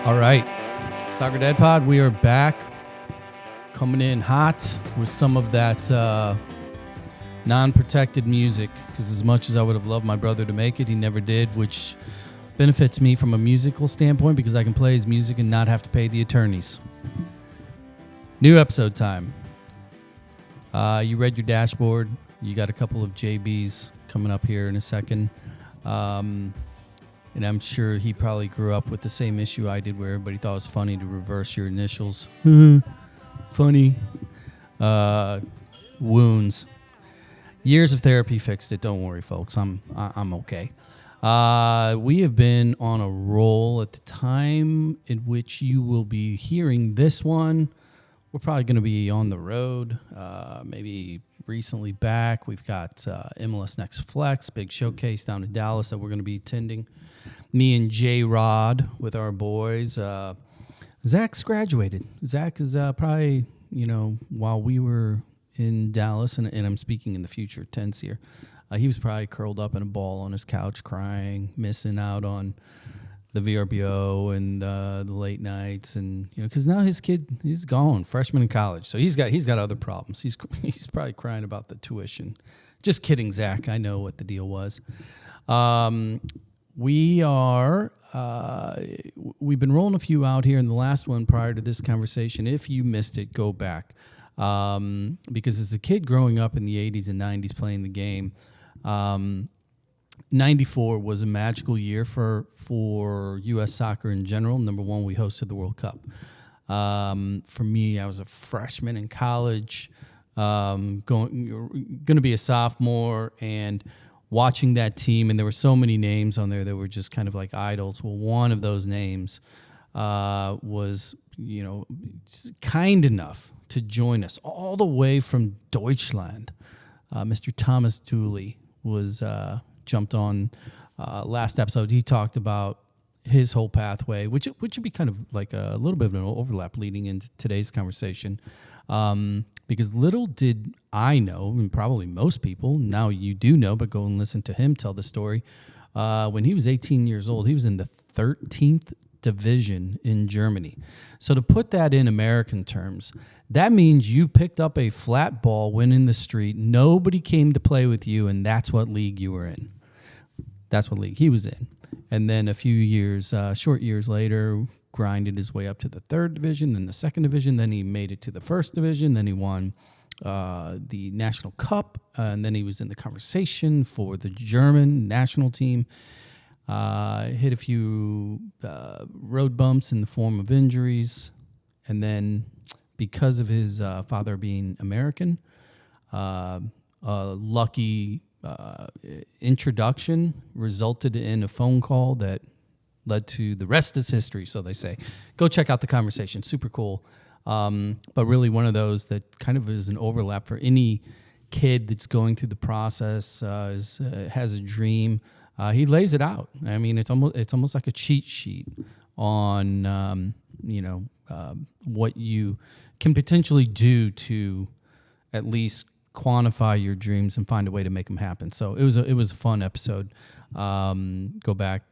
All right, Soccer Dad Pod, we are back, coming in hot with some of that non-protected music, because as much as I would have loved my brother to make it, he never did, which benefits me from a musical standpoint because I can play his music and not have to pay the attorneys. New episode time. You read your dashboard. You got a couple of JBs coming up here in a second. And I'm sure he probably grew up with the same issue I did where everybody thought it was funny to reverse your initials. Funny. Wounds. Years of therapy fixed it. Don't worry, folks. I'm okay. We have been on a roll at the time in which you will be hearing this one. We're probably going to be on the road, maybe recently back. We've got MLS Next Flex, big showcase down in Dallas that we're going to be attending. Me and J-Rod with our boys. Zach's graduated. Zach is probably, while we were in Dallas, and I'm speaking in the future tense here, he was probably curled up in a ball on his couch crying, missing out on the VRBO and the late nights, and because now his kid, he's gone, freshman in college, so he's got other problems. He's probably crying about the tuition. Just kidding, Zach. I know what the deal was. We've been rolling a few out here, and the last one prior to this conversation, if you missed it, go back, because as a kid growing up in the 80s and 90s playing the game, 94 was a magical year for U.S. soccer in general. Number one, we hosted the World Cup. For me, I was a freshman in college, going to be a sophomore, and watching that team, and there were so many names on there that were just kind of like idols. Well, one of those names was, kind enough to join us all the way from Deutschland. Mr. Thomas Dooley was jumped on last episode. He talked about his whole pathway, which would be kind of like a little bit of an overlap leading into today's conversation. Because little did I know, and probably most people, now you do know, but go and listen to him tell the story. When he was 18 years old, he was in the 13th division in Germany. So to put that in American terms, that means you picked up a flat ball, went in the street, nobody came to play with you, and that's what league you were in. That's what league he was in. And then a few years, short years later, grinded his way up to the third division, then the second division, then he made it to the first division, then he won the National Cup, and then he was in the conversation for the German national team. Hit a few road bumps in the form of injuries, and then because of his father being American, a lucky introduction resulted in a phone call that led to the rest is history, so they say. Go check out the conversation. Super cool. But really one of those that kind of is an overlap for any kid that's going through the process, has a dream. He lays it out. I mean, it's almost like a cheat sheet on, what you can potentially do to at least quantify your dreams and find a way to make them happen. So it was a fun episode. Go back,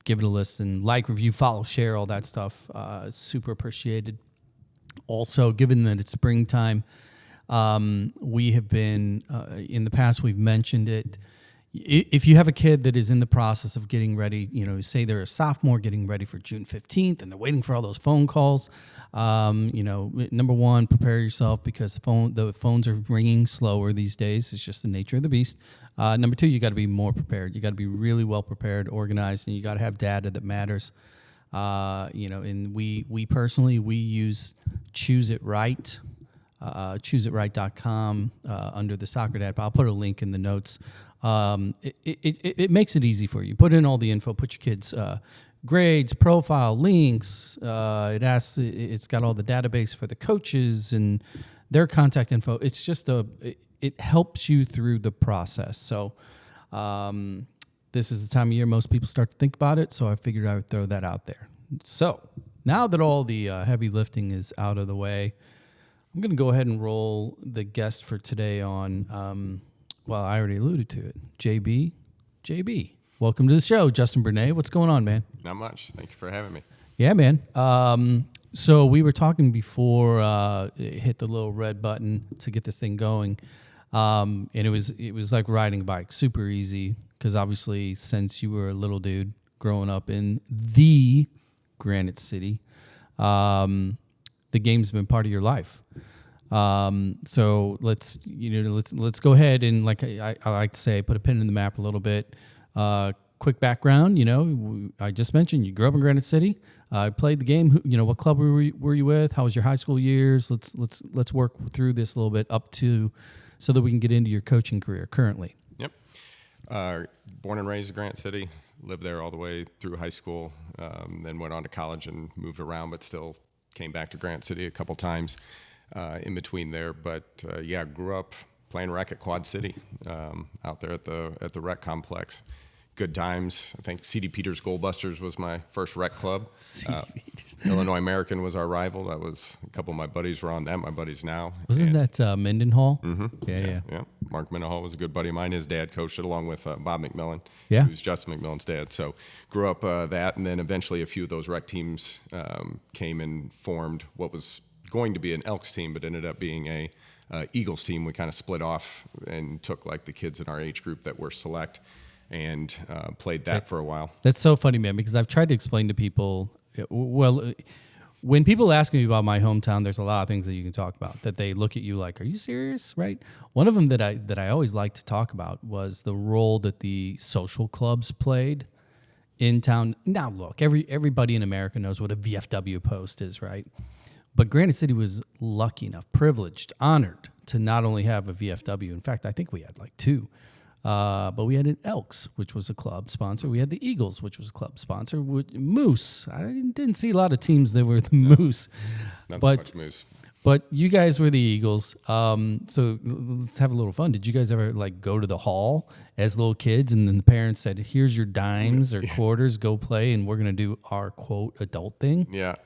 give it a listen, like, review, follow, share, all that stuff. Super appreciated. Also, given that it's springtime, we have been, in the past, we've mentioned it. If you have a kid that is in the process of getting ready, say they're a sophomore getting ready for June 15th and they're waiting for all those phone calls, number one, prepare yourself because the phones are ringing slower these days. It's just the nature of the beast. Number two, you got to be more prepared. You got to be really well prepared, organized, and you got to have data that matters. And we personally, we use Choose It Right. ChooseItRight.com under the Soccer Dad. I'll put a link in the notes. It makes it easy for you. Put in all the info. Put your kids' grades, profile, links. It's got all the database for the coaches and their contact info. It's just it helps you through the process. So this is the time of year most people start to think about it. So I figured I would throw that out there. So now that all the heavy lifting is out of the way, I'm going to go ahead and roll the guest for today on, I already alluded to it, JB, welcome to the show, Justin Bernaix. What's going on, man? Not much. Thank you for having me. Yeah, man. So we were talking before hit the little red button to get this thing going, and it was like riding a bike, super easy. Because obviously, since you were a little dude growing up in the Granite City, the game's been part of your life. So let's go ahead and, like I like to say, put a pin in the map a little bit. Quick background, I just mentioned you grew up in Granite City. Played the game. What club were you with? How was your high school years? Let's work through this a little bit up to so that we can get into your coaching career currently. Yep. Born and raised in Granite City. Lived there all the way through high school. Then went on to college and moved around, but still came back to Granite City a couple times in between there. But grew up playing rec at Quad City out there at the rec complex. Good times. I think C.D. Peters Goldbusters was my first rec club. Illinois American was our rival. That was a couple of my buddies were on that. My buddies now. Wasn't that Mendenhall? Mm-hmm. Yeah. Mark Mendenhall was a good buddy of mine. His dad coached it along with Bob McMillan. Yeah. He was Justin McMillan's dad. So grew up that, and then eventually a few of those rec teams came and formed what was going to be an Elks team, but ended up being a Eagles team. We kind of split off and took like the kids in our age group that were select and played that for a while. That's so funny, man, because I've tried to explain to people, when people ask me about my hometown, there's a lot of things that you can talk about that they look at you like, are you serious, right? One of them that I always like to talk about was the role that the social clubs played in town. Now, look, everybody in America knows what a VFW post is, right? But Granite City was lucky enough, privileged, honored to not only have a VFW. In fact, I think we had like two. But we had an Elks, which was a club sponsor. We had the Eagles, which was a club sponsor. Moose. I didn't see a lot of teams that were the Moose. Not so much Moose. But you guys were the Eagles. So let's have a little fun. Did you guys ever go to the hall as little kids, and then the parents said, "Here's your dimes or quarters. Go play, and we're gonna do our quote adult thing"? Yeah.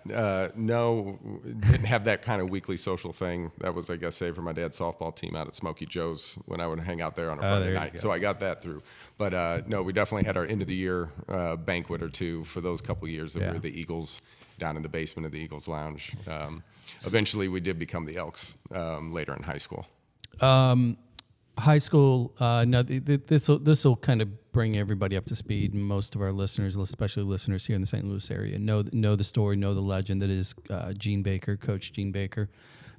No, didn't have that kind of weekly social thing. That was, I guess, for my dad's softball team out at Smokey Joe's when I would hang out there on a Friday night. So I got that through. But no, we definitely had our end of the year banquet or two for those couple years that we were the Eagles down in the basement of the Eagles Lounge. Eventually, we did become the Elks later in high school. High school. No, this will kind of bring everybody up to speed. Most of our listeners, especially listeners here in the St. Louis area, know the story, know the legend that is Gene Baker, Coach Gene Baker.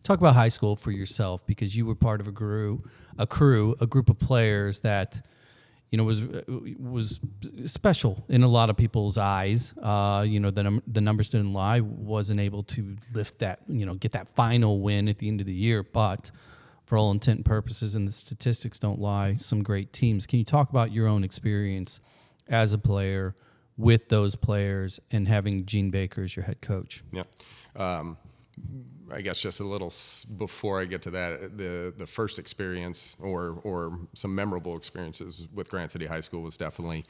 Talk about high school for yourself, because you were part of a group of players that was special in a lot of people's eyes. The numbers didn't lie. Wasn't able to lift that, get that final win at the end of the year. But for all intent and purposes, and the statistics don't lie, some great teams. Can you talk about your own experience as a player with those players and having Gene Baker as your head coach? Yeah. I guess just a little before I get to that, the first experience or some memorable experiences with Granite City High School was definitely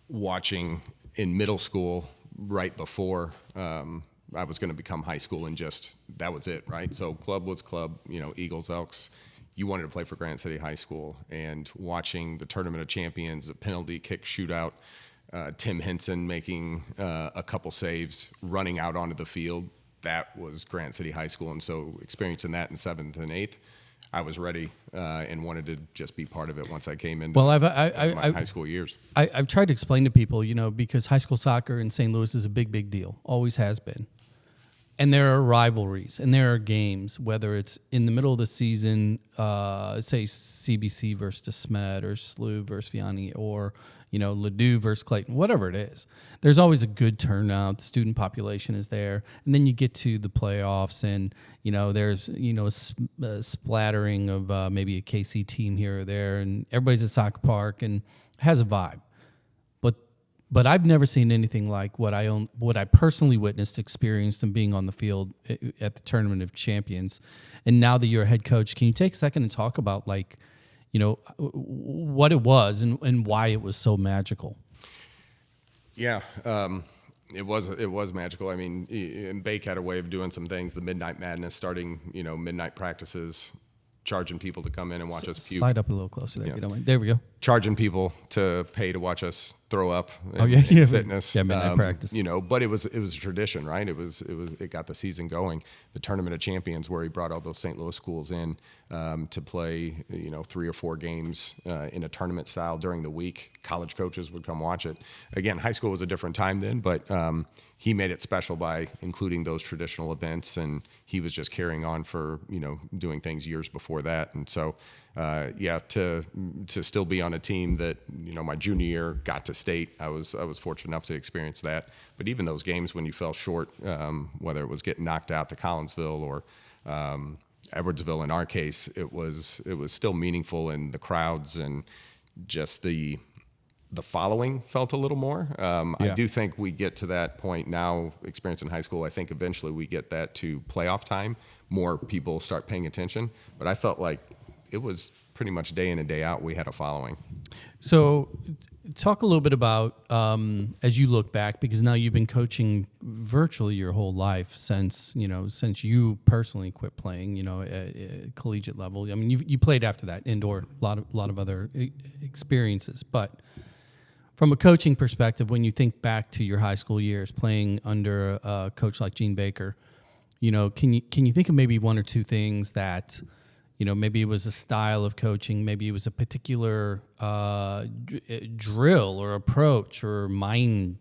watching in middle school right before I was going to become high school, and just that was it, right? So club was club, Eagles, Elks. You wanted to play for Granite City High School, and watching the Tournament of Champions, the penalty kick shootout, Tim Henson making a couple saves, running out onto the field. That was Granite City High School, and so experiencing that in 7th and 8th, I was ready and wanted to just be part of it once I came into my high school years. I've tried to explain to people, because high school soccer in St. Louis is a big, big deal, always has been. And there are rivalries, and there are games, whether it's in the middle of the season, say CBC versus DeSmet, or SLU versus Vianney, or Ladue versus Clayton, whatever it is. There's always a good turnout. The student population is there, and then you get to the playoffs, and there's a splattering of maybe a KC team here or there, and everybody's at soccer park and has a vibe. But I've never seen anything like what I personally witnessed, experienced, and being on the field at the Tournament of Champions. And now that you're a head coach, can you take a second and talk about what it was and why it was so magical? Yeah, it was magical. I mean, and Bake had a way of doing some things. The Midnight Madness, starting midnight practices, charging people to come in and watch us puke. Slide up a little closer there, if you don't mind. There we go. Charging people to pay to watch us throw up yeah, in fitness. Yeah, midnight practice. You know, but it was a tradition, right? It got the season going. The Tournament of Champions, where he brought all those St. Louis schools in to play, 3 or 4 games in a tournament style during the week. College coaches would come watch it. Again, high school was a different time then, but he made it special by including those traditional events, and he was just carrying on for, doing things years before that. And so, to still be on a team that, my junior year got to state, I was fortunate enough to experience that. But even those games when you fell short, whether it was getting knocked out to Collinsville or Edwardsville in our case, it was still meaningful, in the crowds and just the following felt a little more. I do think we get to that point now, experience in high school. I think eventually we get that to playoff time. More people start paying attention. But I felt like it was pretty much day in and day out we had a following. So talk a little bit about, as you look back, because now you've been coaching virtually your whole life since you personally quit playing, at collegiate level. I mean, you played after that, indoor, a lot of other experiences. But from a coaching perspective, when you think back to your high school years playing under a coach like Gene Baker, can you think of maybe one or two things that, maybe it was a style of coaching, maybe it was a particular drill or approach or mind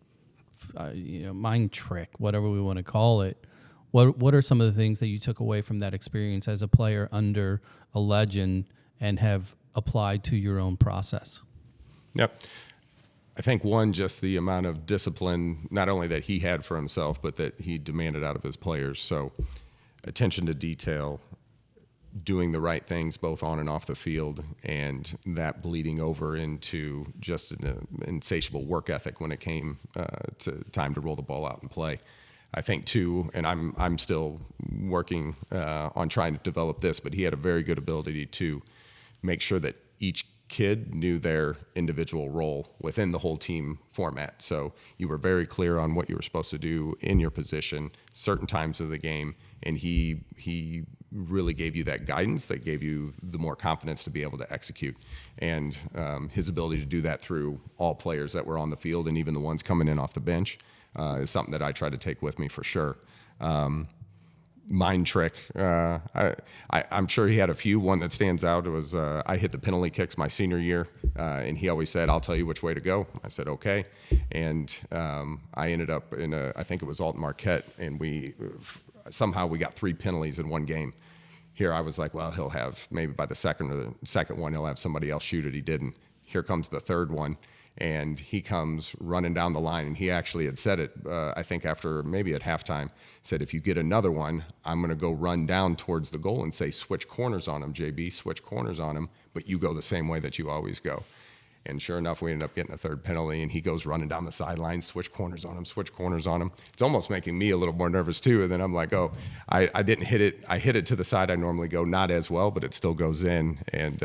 trick, whatever we want to call it. What are some of the things that you took away from that experience as a player under a legend and have applied to your own process? Yep. I think one, just the amount of discipline, not only that he had for himself, but that he demanded out of his players. So attention to detail, doing the right things both on and off the field, and that bleeding over into just an insatiable work ethic when it came to time to roll the ball out and play. I think too, and I'm still working on trying to develop this, but he had a very good ability to make sure that each kid knew their individual role within the whole team format. So you were very clear on what you were supposed to do in your position, certain times of the game, and he really gave you that guidance that gave you the more confidence to be able to execute. And his ability to do that through all players that were on the field and even the ones coming in off the bench is something that I try to take with me for sure. Mind trick. I'm sure he had a few. One that stands out was I hit the penalty kicks my senior year, and he always said, "I'll tell you which way to go." I said, "Okay," and I ended up in I think it was Alton Marquette, and we got 3 penalties in one game. Here I was like, well, he'll have maybe by the second one he'll have somebody else shoot it. He didn't. Here comes the third one. And he comes running down the line, and he actually had said it, I think after maybe at halftime, said, if you get another one, I'm going to go run down towards the goal and say, switch corners on him, JB, switch corners on him, but you go the same way that you always go. And sure enough, we ended up getting a third penalty, and he goes running down the sideline, switch corners on him, switch corners on him. It's almost making me a little more nervous too. And then I'm like, oh, I didn't hit it. I hit it to the side I normally go, not as well, but it still goes in. And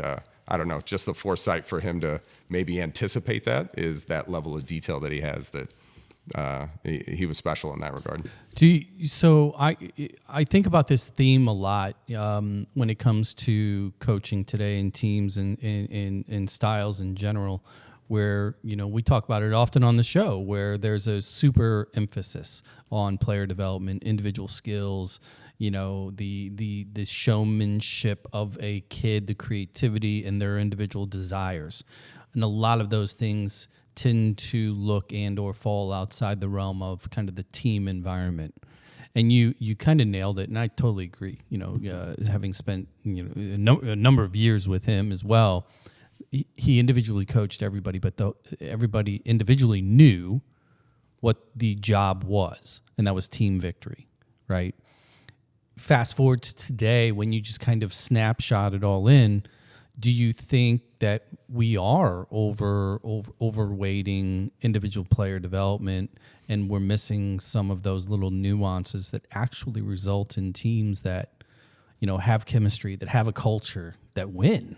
I don't know, just the foresight for him to maybe anticipate that is that level of detail that he has, that he was special in that regard. So I think about this theme a lot when it comes to coaching today in teams and styles in general, where we talk about it often on the show, where there's a super emphasis on player development, individual skills, the showmanship of a kid, the creativity and their individual desires. And a lot of those things tend to look and or fall outside the realm of kind of the team environment. And you kind of nailed it, and I totally agree. Having spent a number of years with him as well, he individually coached everybody, but everybody individually knew what the job was, and that was team victory, right? Fast forward to today, when you just kind of snapshot it all in, do you think that we are overweighting individual player development, and we're missing some of those little nuances that actually result in teams that, have chemistry, that have a culture, that win?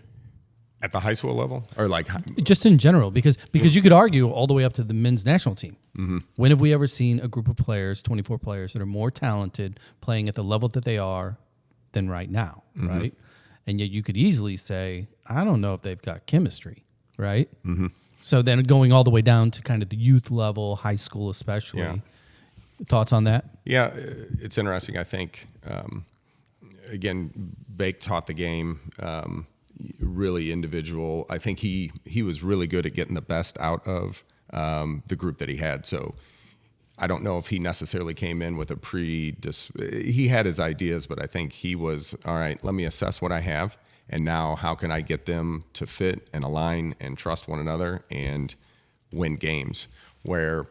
At the high school level, or like just in general, because you could argue all the way up to the men's national team. Mm-hmm. When have we ever seen a group of players, 24 players, that are more talented playing at the level that they are than right now, mm-hmm. right? And yet you could easily say, I don't know if they've got chemistry, right? Mm-hmm. So then going all the way down to kind of the youth level, high school especially. Yeah. Thoughts on that? Yeah, it's interesting. I think, again, Bake taught the game, really individual. I think he was really good at getting the best out of the group that he had. So I don't know if he necessarily came in with he had his ideas, but I think he was, all right, let me assess what I have. And now how can I get them to fit and align and trust one another and win games where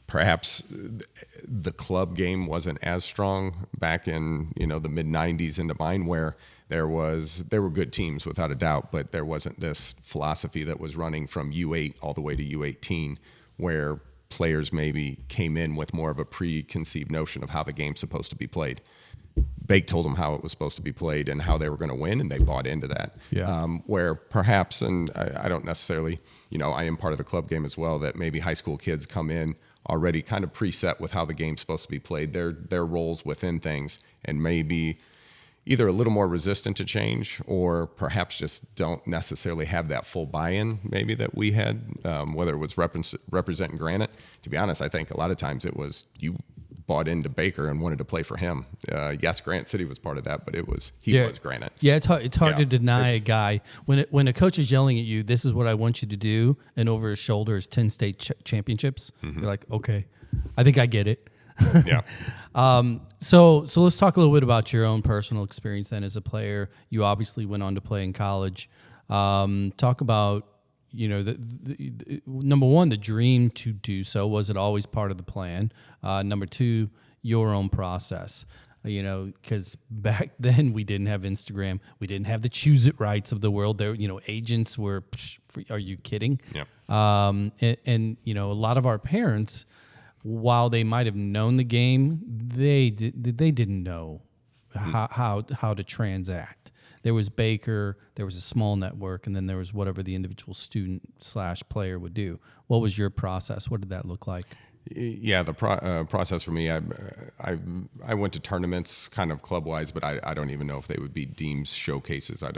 perhaps the club game wasn't as strong back in, the mid 90s into mine, where there were good teams without a doubt, but there wasn't this philosophy that was running from U8 all the way to U18 where players maybe came in with more of a preconceived notion of how the game's supposed to be played. Bake told them how it was supposed to be played and how they were going to win, and they bought into that. Yeah. Where perhaps, and I don't necessarily, I am part of the club game as well, that maybe high school kids come in already kind of preset with how the game's supposed to be played, their roles within things, and maybe either a little more resistant to change or perhaps just don't necessarily have that full buy-in maybe that we had, whether it was representing Granite. To be honest, I think a lot of times it was you bought into Baker and wanted to play for him. Yes, Granite City was part of that, but he was Granite. Yeah, it's hard to deny a guy when a coach is yelling at you, this is what I want you to do, and over his shoulder is 10 state championships. Mm-hmm. You're like, okay, I think I get it. Yeah. So let's talk a little bit about your own personal experience then as a player. You obviously went on to play in college. Talk about, the number one, the dream to do so. Was it always part of the plan? Number two, your own process. Because back then we didn't have Instagram. We didn't have the choose it rights of the world. There, agents were, are you kidding? Yeah. And a lot of our parents, while they might have known the game, they didn't know how to transact. There was Baker, there was a small network, and then there was whatever the individual student/player would do. What was your process? What did that look like? Yeah, the process for me, I went to tournaments kind of club wise, but I don't even know if they would be deemed showcases. I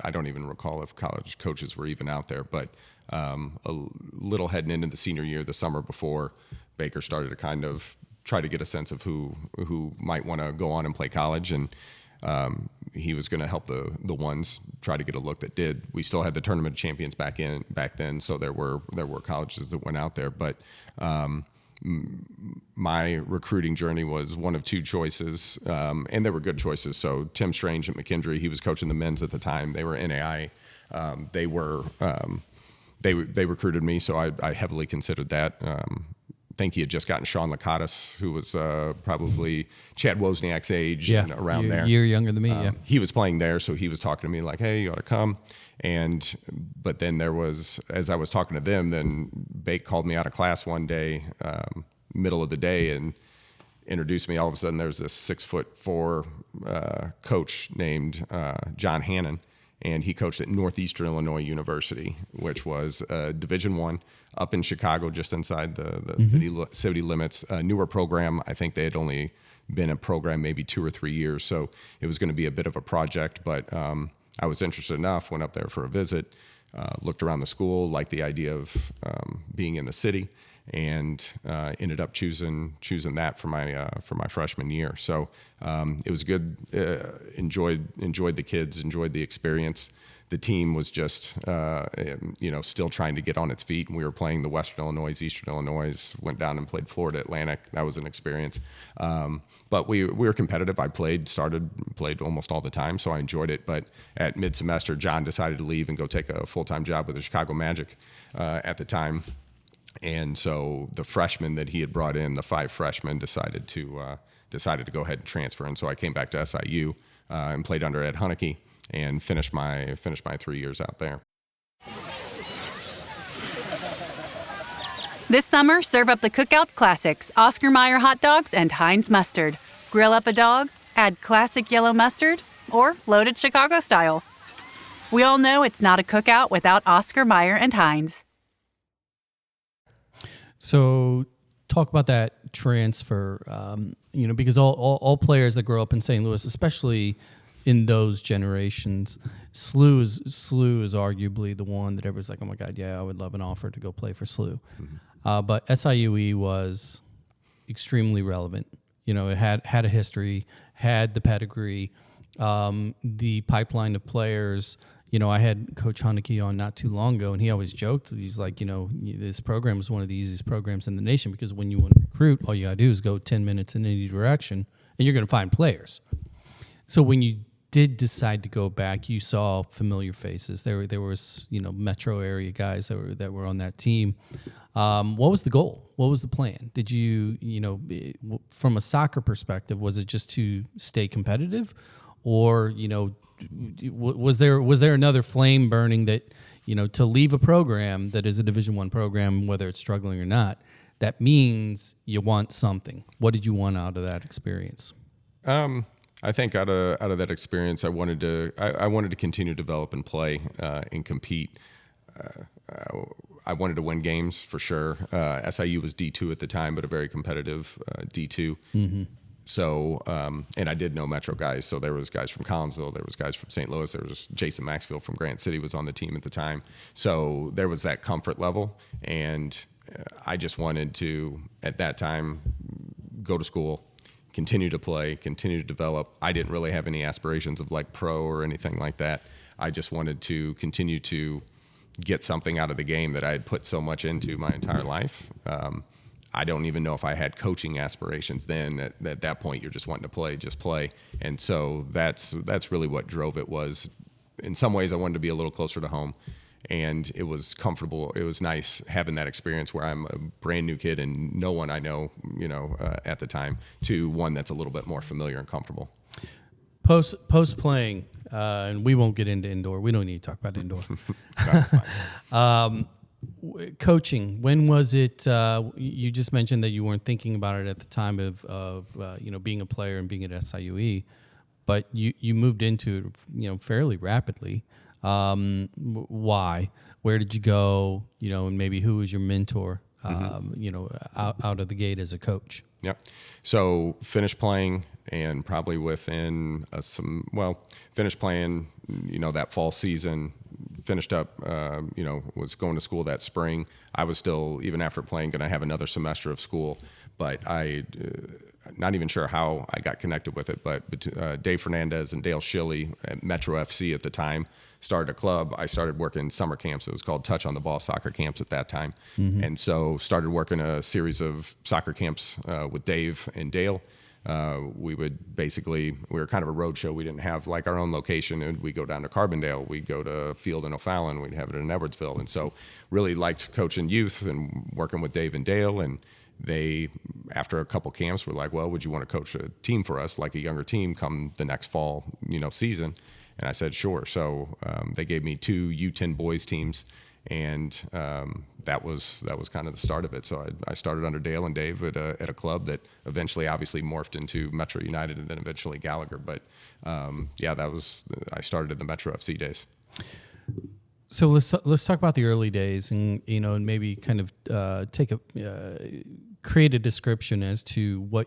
don't even recall if college coaches were even out there. But a little heading into the senior year, the summer before, Baker started to kind of try to get a sense of who might want to go on and play college, and he was going to help the ones try to get a look that did. We still had the tournament champions back then, so there were colleges that went out there. But my recruiting journey was one of two choices, and there were good choices. So Tim Strange at McKendree, he was coaching the men's at the time. They were NAI. They recruited me, so I heavily considered that. I think he had just gotten Sean Lakatos, who was probably Chad Wozniak's age and around there. A year younger than me, He was playing there, so he was talking to me like, hey, you ought to come. But then there was, as I was talking to them, then Bake called me out of class one day, middle of the day, and introduced me. All of a sudden, there was this 6'4" coach named John Hannon, and he coached at Northeastern Illinois University, which was Division I up in Chicago, just inside the city limits. A newer program. I think they had only been a program maybe 2 or 3 years, so it was going to be a bit of a project. But I was interested enough, went up there for a visit, looked around the school, liked the idea of being in the city, and ended up choosing that for my freshman year. So it was good. Enjoyed the kids, enjoyed the experience. The team was just still trying to get on its feet, and we were playing the Western Illinois, Eastern Illinois. Went down and played Florida Atlantic. That was an experience. But we were competitive. I played almost all the time, so I enjoyed it. But at mid-semester, John decided to leave and go take a full-time job with the Chicago Magic at the time. And so the freshmen that he had brought in, the 5 freshmen, decided to go ahead and transfer. And so I came back to SIU and played under Ed Hunnicky and finished my 3 years out there. This summer, serve up the Cookout Classics, Oscar Mayer hot dogs and Heinz mustard. Grill up a dog, add classic yellow mustard, or loaded Chicago style. We all know it's not a cookout without Oscar Mayer and Heinz. So talk about that transfer, because all players that grow up in St. Louis, especially in those generations. SLU is arguably the one that everybody's like, oh my God, yeah, I would love an offer to go play for SLU. But SIUE was extremely relevant. It had a history, had the pedigree, the pipeline of players. I had Coach Haneke on not too long ago, and he always joked. He's like, this program is one of the easiest programs in the nation because when you want to recruit, all you got to do is go 10 minutes in any direction, and you're going to find players. So when you did decide to go back, you saw familiar faces. There was, metro area guys that were on that team. What was the goal? What was the plan? Did you, from a soccer perspective, was it just to stay competitive, or was there another flame burning that, to leave a program that is a Division I program, whether it's struggling or not, that means you want something? What did you want out of that experience? I think out of that experience, I wanted to continue to develop and play and compete. I wanted to win games for sure. SIU was D2 at the time, but a very competitive D2. Mm-hmm. So, and I did know Metro guys. So there was guys from Collinsville, there was guys from St. Louis, there was Jason Maxfield from Granite City was on the team at the time. So there was that comfort level, and I just wanted to, at that time, go to school, continue to play, continue to develop. I didn't really have any aspirations of like pro or anything like that. I just wanted to continue to get something out of the game that I had put so much into my entire life. I don't even know if I had coaching aspirations then. At that point, you're just wanting to play, just play. And so that's really what drove it. Was in some ways I wanted to be a little closer to home, and it was comfortable. It was nice having that experience where I'm a brand new kid and no one I know, at the time, to one that's a little bit more familiar and comfortable. Post playing, and we won't get into indoor. We don't need to talk about indoor. Coaching, when was it? You just mentioned that you weren't thinking about it at the time of being a player and being at SIUE, but you moved into it fairly rapidly. Why? Where did you go? And maybe who was your mentor? Out of the gate as a coach. Yep. So finished playing, and probably within finished playing, that fall season, finished up, was going to school that spring. I was still, even after playing, going to have another semester of school, but not even sure how I got connected with it, but Dave Fernandez and Dale Shilley at Metro FC at the time started a club. I started working summer camps. It was called Touch on the Ball soccer camps at that time. Mm-hmm. And so started working a series of soccer camps with Dave and Dale. We were kind of a road show. We didn't have like our own location, and we'd go down to Carbondale, we'd go to Field and O'Fallon, we'd have it in Edwardsville. And so really liked coaching youth and working with Dave and Dale. And they, after a couple camps, were like, well, would you want to coach a team for us, like a younger team, come the next fall, season? And I said, sure. So they gave me 2 U10 boys teams, and that was kind of the start of it. So I started under Dale and Dave at a club that eventually obviously morphed into Metro United and then eventually Gallagher. But I started in the Metro FC days. So let's talk about the early days, and and maybe kind of create a description as to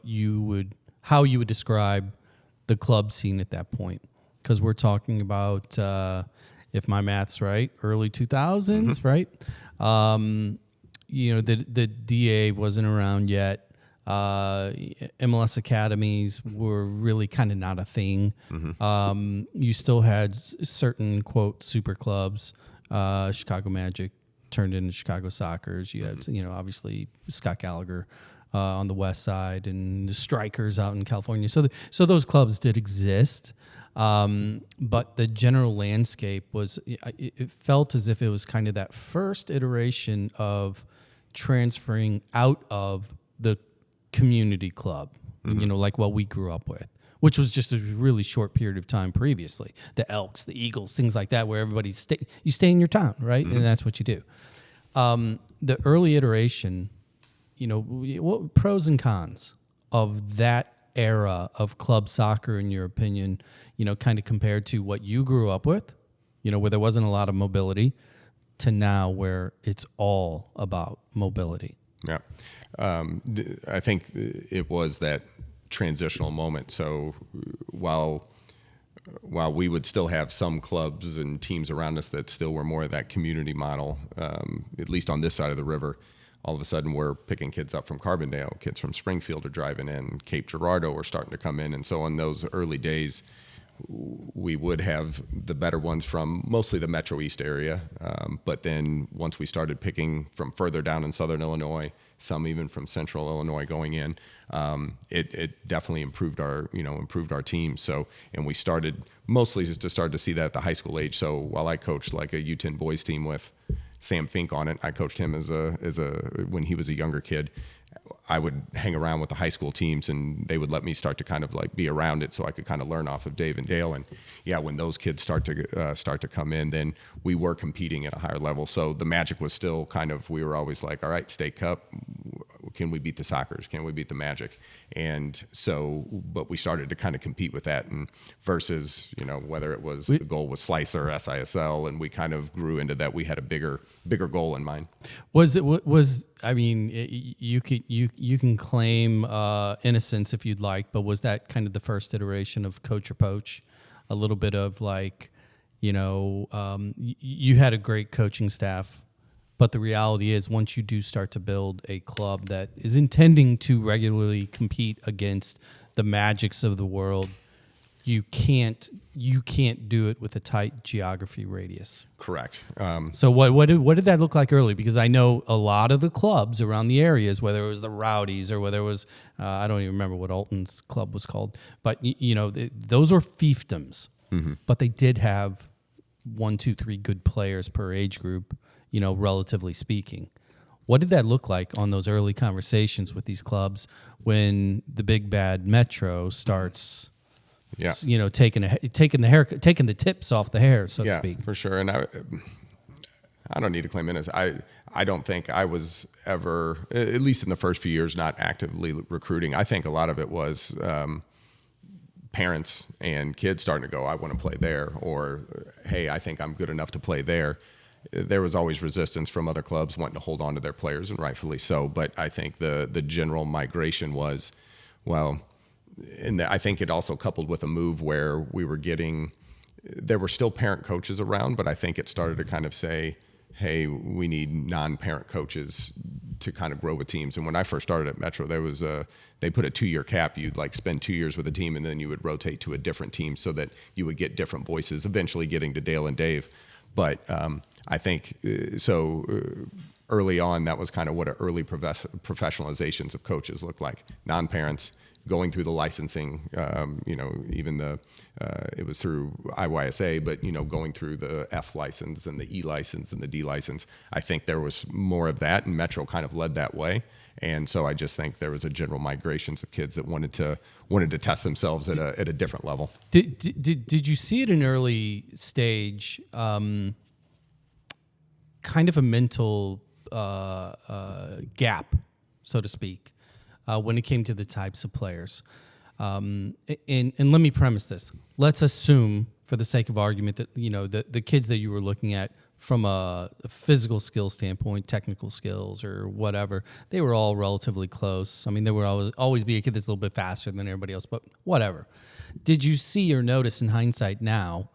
how you would describe the club scene at that point, because we're talking about, if my math's right, early 2000s, mm-hmm. right? The DA wasn't around yet. MLS academies were really kind of not a thing. Mm-hmm. You still had certain, quote, super clubs. Chicago Magic turned into Chicago Sockers. You had, obviously Scott Gallagher on the west side, and the Strikers out in California. So those clubs did exist. But the general landscape was, it felt as if it was kind of that first iteration of transferring out of the community club, mm-hmm. Like what we grew up with, which was just a really short period of time previously. The Elks, the Eagles, things like that, where everybody you stay in your town, right? Mm-hmm. And that's what you do. The early iteration, what pros and cons of that era of club soccer, in your opinion, kind of compared to what you grew up with, where there wasn't a lot of mobility, to now where it's all about mobility? Yeah. I think it was that transitional moment. So while while we would still have some clubs and teams around us that still were more of that community model, at least on this side of the river, all of a sudden we're picking kids up from Carbondale, kids from Springfield are driving in, Cape Girardeau are starting to come in. And so in those early days, we would have the better ones from mostly the Metro East area. But then once we started picking from further down in Southern Illinois, some even from Central Illinois going in, it definitely improved our team. So, and we started mostly just to start to see that at the high school age. So while I coached like a U10 boys team with Sam Fink on it, I coached him when he was a younger kid. I would hang around with the high school teams, and they would let me start to kind of like be around it, so I could kind of learn off of Dave and Dale. And yeah, when those kids start to come in, then we were competing at a higher level. So the Magic was still kind of, we were always like, all right, state cup, can we beat the Sockers? Can we beat the Magic? And so, but we started to kind of compete with that, and versus, whether it was the goal was Slicer or SISL, and we kind of grew into that. We had a bigger goal in mind. You can claim innocence if you'd like, but was that kind of the first iteration of coach or poach? A little bit of like, you had a great coaching staff, but the reality is once you do start to build a club that is intending to regularly compete against the Magics of the world, you can't do it with a tight geography radius. Correct. So what did that look like early? Because I know a lot of the clubs around the areas, whether it was the Rowdies or whether it was I don't even remember what Alton's club was called, but those were fiefdoms. Mm-hmm. But they did have 1, 2, 3 good players per age group, relatively speaking. What did that look like on those early conversations with these clubs when the big bad Metro starts? Yeah, taking the tips off the hair, so to speak. Yeah, for sure. And I don't need to claim innocence. I don't think I was ever, at least in the first few years, not actively recruiting. I think a lot of it was parents and kids starting to go, I want to play there, or hey, I think I'm good enough to play there. There was always resistance from other clubs wanting to hold on to their players, and rightfully so. But I think the general migration was, well. And I think it also coupled with a move where there were still parent coaches around, but I think it started to kind of say, hey, we need non-parent coaches to kind of grow with teams. And when I first started at Metro, they put a 2-year cap. You'd like spend 2 years with a team, and then you would rotate to a different team so that you would get different voices, eventually getting to Dale and Dave. But I think early on, that was kind of what early professionalizations of coaches looked like. Non-parents, going through the licensing, even it was through IYSA, but, going through the F license and the E license and the D license. I think there was more of that, and Metro kind of led that way. And so I just think there was a general migrations of kids that wanted to test themselves at a different level. Did you see at an early stage kind of a mental gap, so to speak, when it came to the types of players? And let me premise this. Let's assume, for the sake of argument, that the kids that you were looking at from a physical skill standpoint, technical skills or whatever, they were all relatively close. I mean, there would always be a kid that's a little bit faster than everybody else, but whatever. Did you see or notice in hindsight now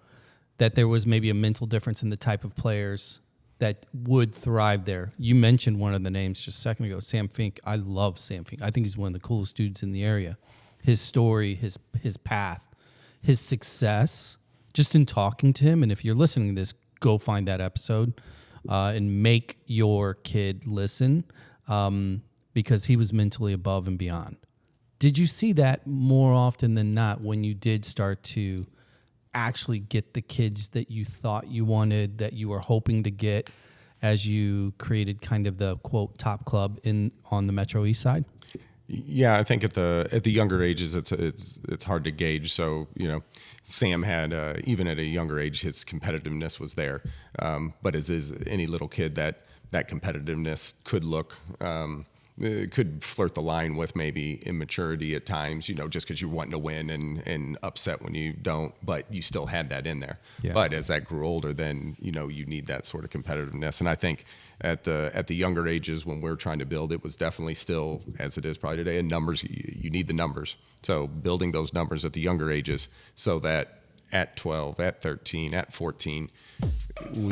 that there was maybe a mental difference in the type of players that would thrive there? You mentioned one of the names just a second ago, Sam Fink. I love Sam Fink. I think he's one of the coolest dudes in the area. His story, his path, his success, just in talking to him. And if you're listening to this, go find that episode and make your kid listen because he was mentally above and beyond. Did you see that more often than not when you did start to actually get the kids that you thought you wanted, that you were hoping to get as you created kind of the, quote, top club on the Metro East side? Yeah, I think at the younger ages, it's hard to gauge. So, Sam had, even at a younger age, his competitiveness was there. But as is any little kid, that competitiveness could look, could flirt the line with maybe immaturity at times, just because you're wanting to win and upset when you don't, but you still had that in there. Yeah. But as that grew older, then, you need that sort of competitiveness. And I think at the younger ages when we're trying to build, it was definitely still, as it is probably today, in numbers, you need the numbers. So building those numbers at the younger ages so that at 12, at 13, at 14,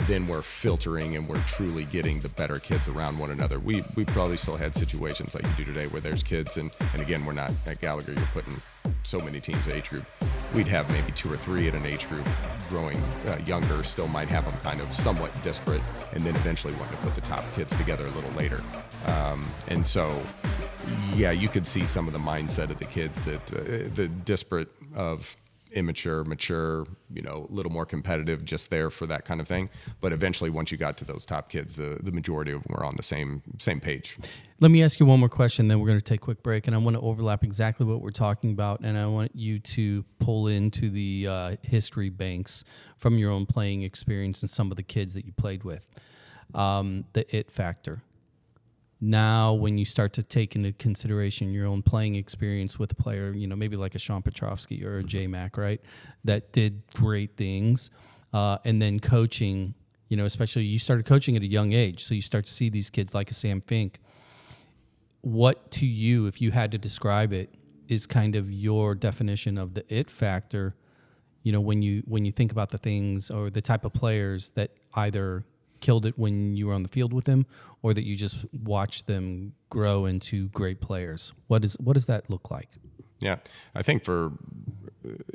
then we're filtering and we're truly getting the better kids around one another. We probably still had situations like you do today where there's kids, and again, we're not at Gallagher, you're putting so many teams age group. We'd have maybe 2 or 3 at an age group growing younger, still might have them kind of somewhat disparate, and then eventually wanting to put the top kids together a little later. And so, yeah, you could see some of the mindset of the kids that the disparate of immature, mature, a little more competitive, just there for that kind of thing. But eventually, once you got to those top kids, the majority of them were on the same page. Let me ask you one more question, then we're going to take a quick break, and I want to overlap exactly what we're talking about, and I want you to pull into the history banks from your own playing experience and some of the kids that you played with. The it factor. Now, when you start to take into consideration your own playing experience with a player, maybe like a Sean Petrovsky or a J-Mac, right, that did great things, and then coaching, especially you started coaching at a young age, so you start to see these kids like a Sam Fink. What to you, if you had to describe it, is kind of your definition of the it factor, when you think about the things or the type of players that either killed it when you were on the field with them, or that you just watched them grow into great players? What does that look like? Yeah, I think for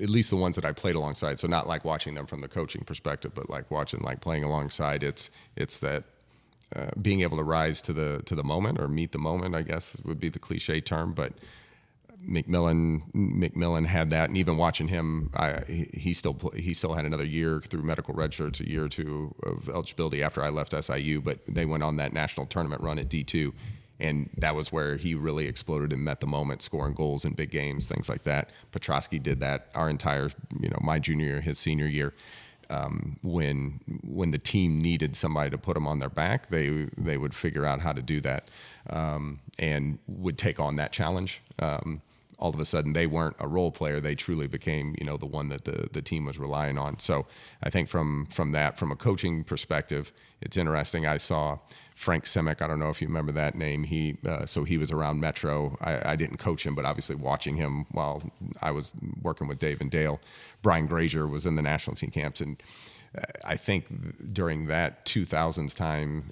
at least the ones that I played alongside, so not like watching them from the coaching perspective, but like playing alongside, it's that being able to rise to the moment, or meet the moment, I guess would be the cliche term, but McMillan had that, and even watching him, he still had another year through medical red shirts, a year or two of eligibility after I left SIU, but they went on that national tournament run at D2, and that was where he really exploded and met the moment, scoring goals in big games, things like that. Petrovsky did that our entire, my junior year, his senior year. When the team needed somebody to put them on their back, they would figure out how to do that, and would take on that challenge. All of a sudden, they weren't a role player; they truly became, the one that the team was relying on. So, I think from a coaching perspective, it's interesting. I saw Frank Simic. I don't know if you remember that name. He was around Metro. I didn't coach him, but obviously watching him while I was working with Dave and Dale. Brian Grazier was in the national team camps, and I think during that 2000s time,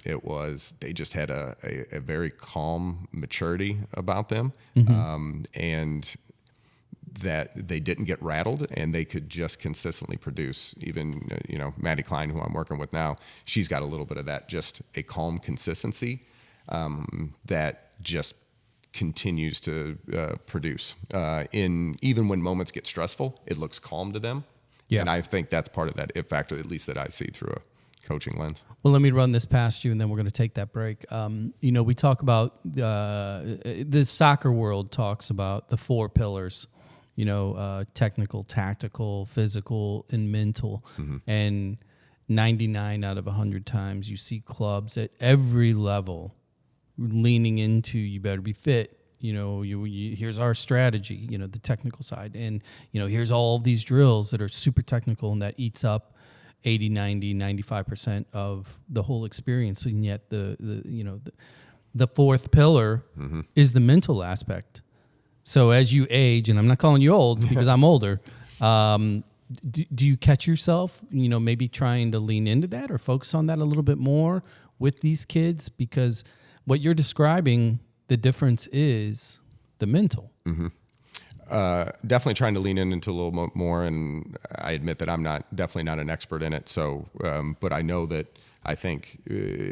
they just had a very calm maturity about them, and that they didn't get rattled, and they could just consistently produce. Even Maddie Klein, who I'm working with now, she's got a little bit of that, just a calm consistency that just continues to produce. Even when moments get stressful, it looks calm to them. Yeah. And I think that's part of that it factor, at least that I see through a coaching lens. Well, let me run this past you, and then we're going to take that break. We talk about the soccer world talks about the 4 pillars, technical, tactical, physical, and mental. Mm-hmm. And 99 out of 100 times you see clubs at every level leaning into, you better be fit. Here's our strategy, the technical side. And, here's all of these drills that are super technical and that eats up 80, 90, 95% of the whole experience. And yet the 4th pillar mm-hmm. is the mental aspect. So as you age, and I'm not calling you old because I'm older, do you catch yourself, maybe trying to lean into that or focus on that a little bit more with these kids? Because what you're describing, the difference is the mental. Mm-hmm. Definitely trying to lean into a little more, and I admit that I'm definitely not an expert in it. So, but I know that I think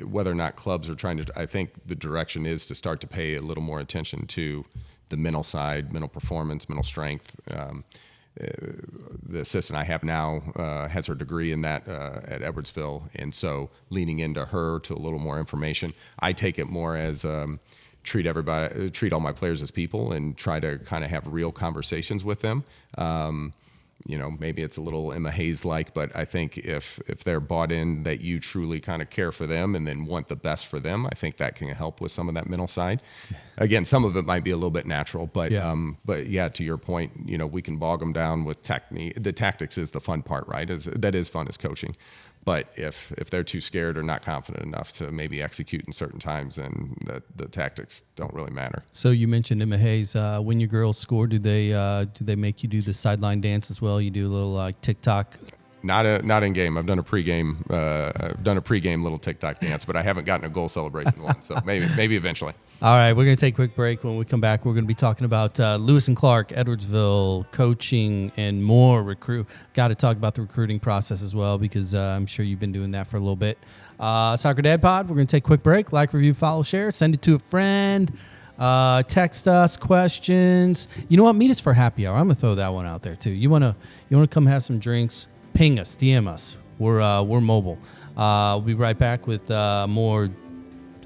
whether or not clubs are trying to, I think the direction is to start to pay a little more attention to the mental side, mental performance, mental strength. The assistant I have now has her degree in that at Edwardsville, and so leaning into her to a little more information. I take it more as treat all my players as people, and try to kind of have real conversations with them. Maybe it's a little Emma Hayes-like, but I think if they're bought in that you truly kind of care for them and then want the best for them, I think that can help with some of that mental side. Again, some of it might be a little bit natural, but to your point, we can bog them down with technique. The tactics is the fun part, right? That is fun as coaching. But if they're too scared or not confident enough to maybe execute in certain times, then the tactics don't really matter. So you mentioned Emma Hayes. When your girls score, do they make you do the sideline dance as well? You do a little TikTok. Not in game. I've done a pregame. I've done a pregame little TikTok dance, but I haven't gotten a goal celebration one. So maybe eventually. All right, we're going to take a quick break. When we come back, we're going to be talking about Lewis and Clark, Edwardsville, coaching, and more recruit. Got to talk about the recruiting process as well, because I'm sure you've been doing that for a little bit. Soccer Dad Pod, we're going to take a quick break. Like, review, follow, share. Send it to a friend. Text us questions. You know what? Meet us for happy hour. I'm going to throw that one out there, too. You want to come have some drinks? Ping us, DM us. We're mobile. We'll be right back with more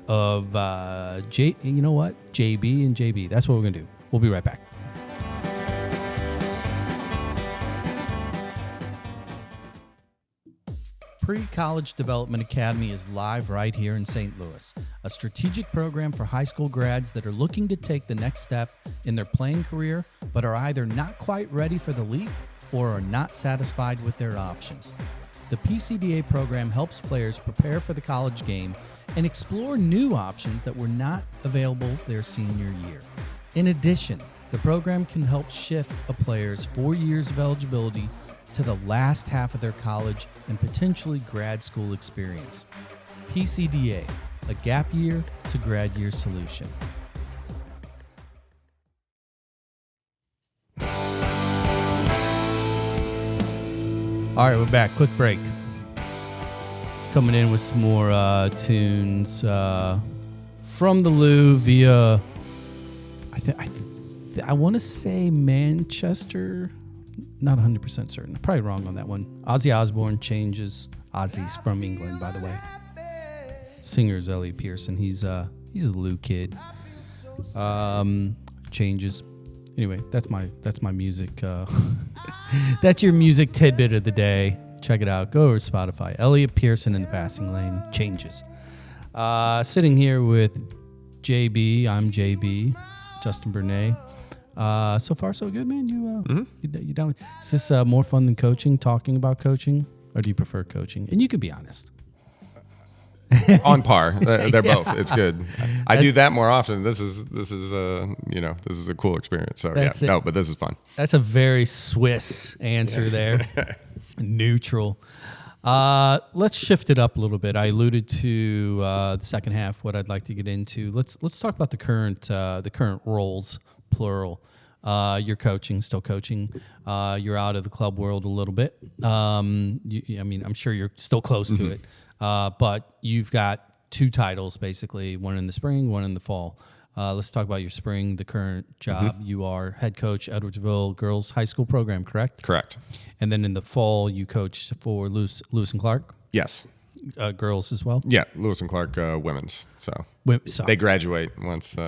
of you know what? JB and JB. That's what we're gonna do. We'll be right back. Pre-College Development Academy is live right here in St. Louis, a strategic program for high school grads that are looking to take the next step in their playing career, but are either not quite ready for the leap or are not satisfied with their options. The PCDA program helps players prepare for the college game and explore new options that were not available their senior year. In addition, the program can help shift a player's 4 years of eligibility to the last half of their college and potentially grad school experience. PCDA, a gap year to grad year solution. All right, we're back. Quick break. Coming in with some more tunes from the Lou via, I want to say Manchester. Not 100% certain. I'm probably wrong on that one. Ozzy Osbourne, Changes. Ozzy's from England, by the way. Singer's Elliot Pearson. He's a Lou kid. Changes. Anyway, that's my music. That's your music tidbit of the day. Check it out. Go over to Spotify. Elliot Pearson in the Passing Lane. Changes. Sitting here with JB. I'm JB. Justin Bernaix. So far, so good, man. You down? Is this more fun than coaching? Talking about coaching, or do you prefer coaching? And you can be honest. On par. They're both. It's good. I do that more often. This is a cool experience. So but this is fun. That's a very Swiss answer there. Neutral. Let's shift it up a little bit. I alluded to the second half. What I'd like to get into. Let's talk about the current roles, plural. You're coaching, still coaching. You're out of the club world a little bit. I'm sure you're still close to it. But you've got 2 titles, basically, one in the spring, one in the fall. Let's talk about your spring, the current job. You are head coach, Edwardsville Girls High School program, correct? Correct. And then in the fall, you coach for Lewis and Clark? Yes. Girls as well? Yeah, Lewis and Clark women's. So they graduate once to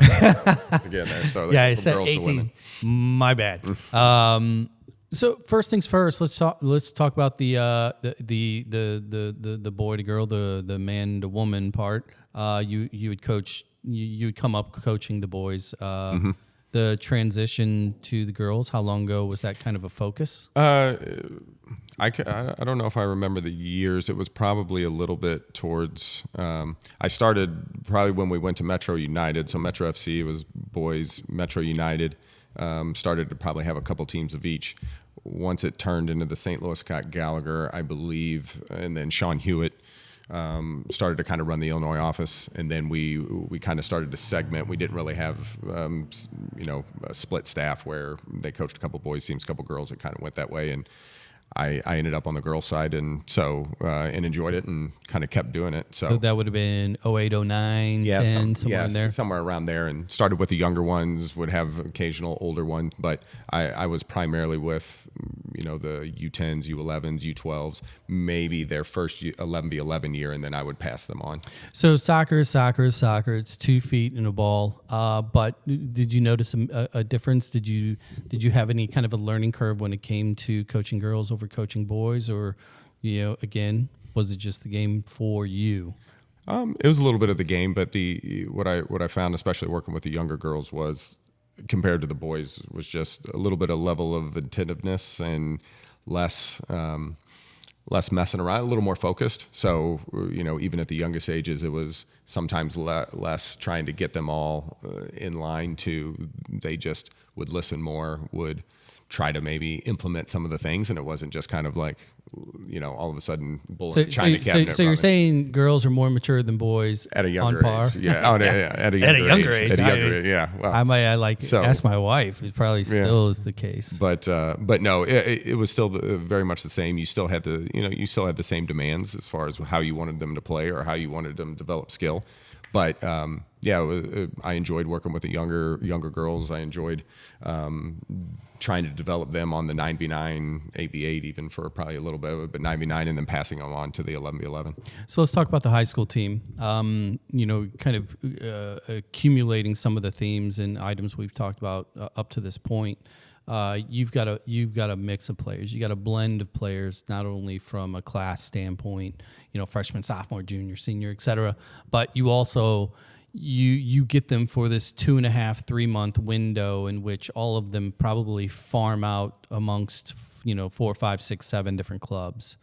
get there. So yeah, I said 18. My bad. So first things first, let's talk about the boy to girl, the man to woman part. You would coach. You would come up coaching the boys. The transition to the girls. How long ago was that kind of a focus? I don't know if I remember the years. It was probably a little bit towards. I started probably when we went to Metro United. So Metro FC was boys. Metro United started to probably have a couple teams of each. Once it turned into the St. Louis Gallagher, I believe, and then Sean Hewitt started to kind of run the Illinois office, and then we kind of started to segment. We didn't really have a split staff where they coached a couple boys teams, a couple girls. It kind of went that way, and I ended up on the girls side, and so and enjoyed it and kind of kept doing it. So that would have been 08, 09, 10, somewhere in there? Somewhere around there, and started with the younger ones, would have occasional older ones, but I was primarily with, the U10s, U11s, U12s, maybe their first 11v11 year, and then I would pass them on. So soccer is soccer. It's 2 feet in a ball. But did you notice a difference? Did you have any kind of a learning curve when it came to coaching girls over coaching boys, or again, was it just the game for you? It was a little bit of the game, but what I found, especially working with the younger girls, was compared to the boys, was just a little bit of level of attentiveness and less less messing around, a little more focused. So, even at the youngest ages, it was sometimes less trying to get them all in line to, they just would listen more, would try to maybe implement some of the things. And it wasn't just kind of like, all of a sudden China cabinet. So you're saying girls are more mature than boys at a younger on par? age. Yeah. At a younger age. At a younger age. Yeah. Well, I might ask my wife. It probably still is the case. But no, it was still very much the same. You still had the same demands as far as how you wanted them to play or how you wanted them to develop skill. But I enjoyed working with the younger girls. I enjoyed trying to develop them on the 9v9, 8v8, even for probably a little bit, but 9v9, and then passing them on to the 11v11. So let's talk about the high school team. Kind of accumulating some of the themes and items we've talked about up to this point. You've got a mix of players. You got a blend of players, not only from a class standpoint, freshman, sophomore, junior, senior, et cetera, but you also you get them for this 2.5, 3 month window in which all of them probably farm out amongst 4, 5, 6, 7 different clubs.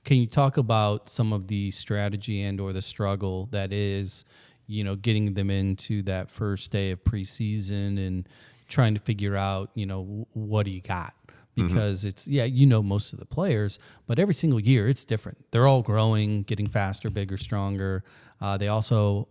Can you talk about some of the strategy and or the struggle that is, getting them into that first day of preseason and trying to figure out, what do you got? Because it's, most of the players, but every single year it's different. They're all growing, getting faster, bigger, stronger. They also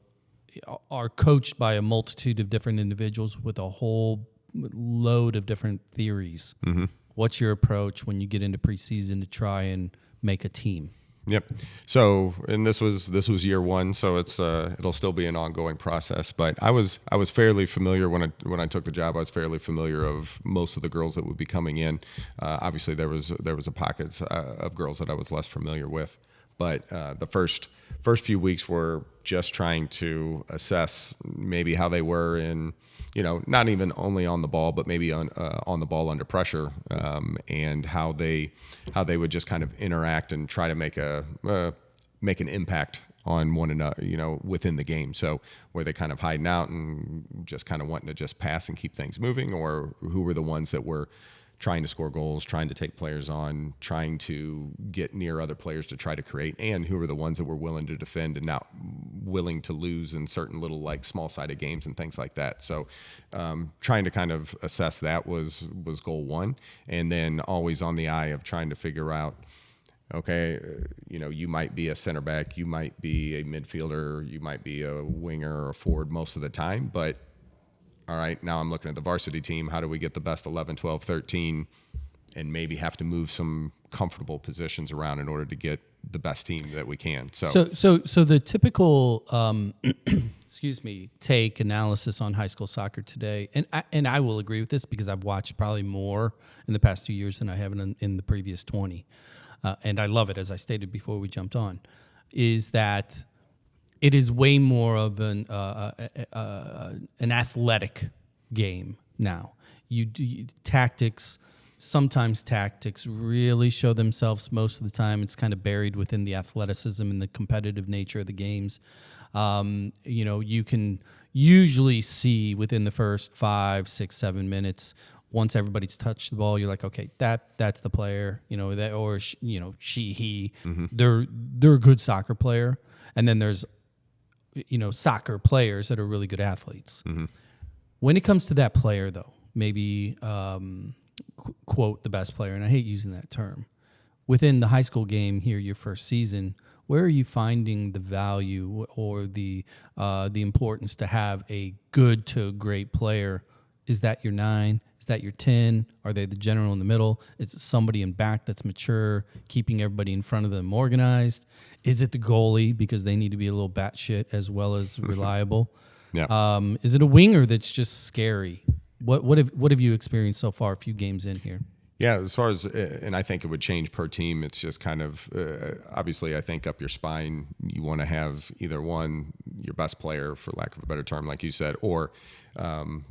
are coached by a multitude of different individuals with a whole load of different theories. Mm-hmm. What's your approach when you get into preseason to try and make a team? Yep. So, and this was year one, so it'll still be an ongoing process. But I was fairly familiar when I took the job. I was fairly familiar of most of the girls that would be coming in. Obviously, there was a pockets of girls that I was less familiar with. But the first few weeks were just trying to assess maybe how they were in, not even only on the ball, but maybe on the ball under pressure, and how they would just kind of interact and try to make an impact on one another, within the game. So were they kind of hiding out and just kind of wanting to just pass and keep things moving, or who were the ones that were trying to score goals, trying to take players on, trying to get near other players to try to create, and who were the ones that were willing to defend and not willing to lose in certain little small-sided games and things like that. So trying to kind of assess that was goal one, and then always on the eye of trying to figure out, okay, you might be a center back, you might be a midfielder, you might be a winger or a forward most of the time, but all right, now I'm looking at the varsity team. How do we get the best 11, 12, 13, and maybe have to move some comfortable positions around in order to get the best team that we can? So the typical, take analysis on high school soccer today, and I will agree with this because I've watched probably more in the past 2 years than I have in the previous 20, and I love it, as I stated before we jumped on, is that it is way more of an athletic game now. Sometimes tactics really show themselves most of the time. It's kind of buried within the athleticism and the competitive nature of the games. You can usually see within the first 5, 6, 7 minutes, once everybody's touched the ball, you're like, okay, that's the player, he. Mm-hmm. They're a good soccer player, and then there's soccer players that are really good athletes. Mm-hmm. When it comes to that player, though, maybe quote the best player, and I hate using that term, within the high school game here, your first season, where are you finding the value or the importance to have a good to great player? Is that your 9? Is that your 10? Are they the general in the middle? Is it somebody in back that's mature, keeping everybody in front of them organized? Is it the goalie because they need to be a little batshit as well as reliable? Yeah. Is it a winger that's just scary? What have you experienced so far? A few games in here. Yeah, as far as, and I think it would change per team. It's just kind of, obviously, I think up your spine, you want to have either one, your best player, for lack of a better term, like you said, or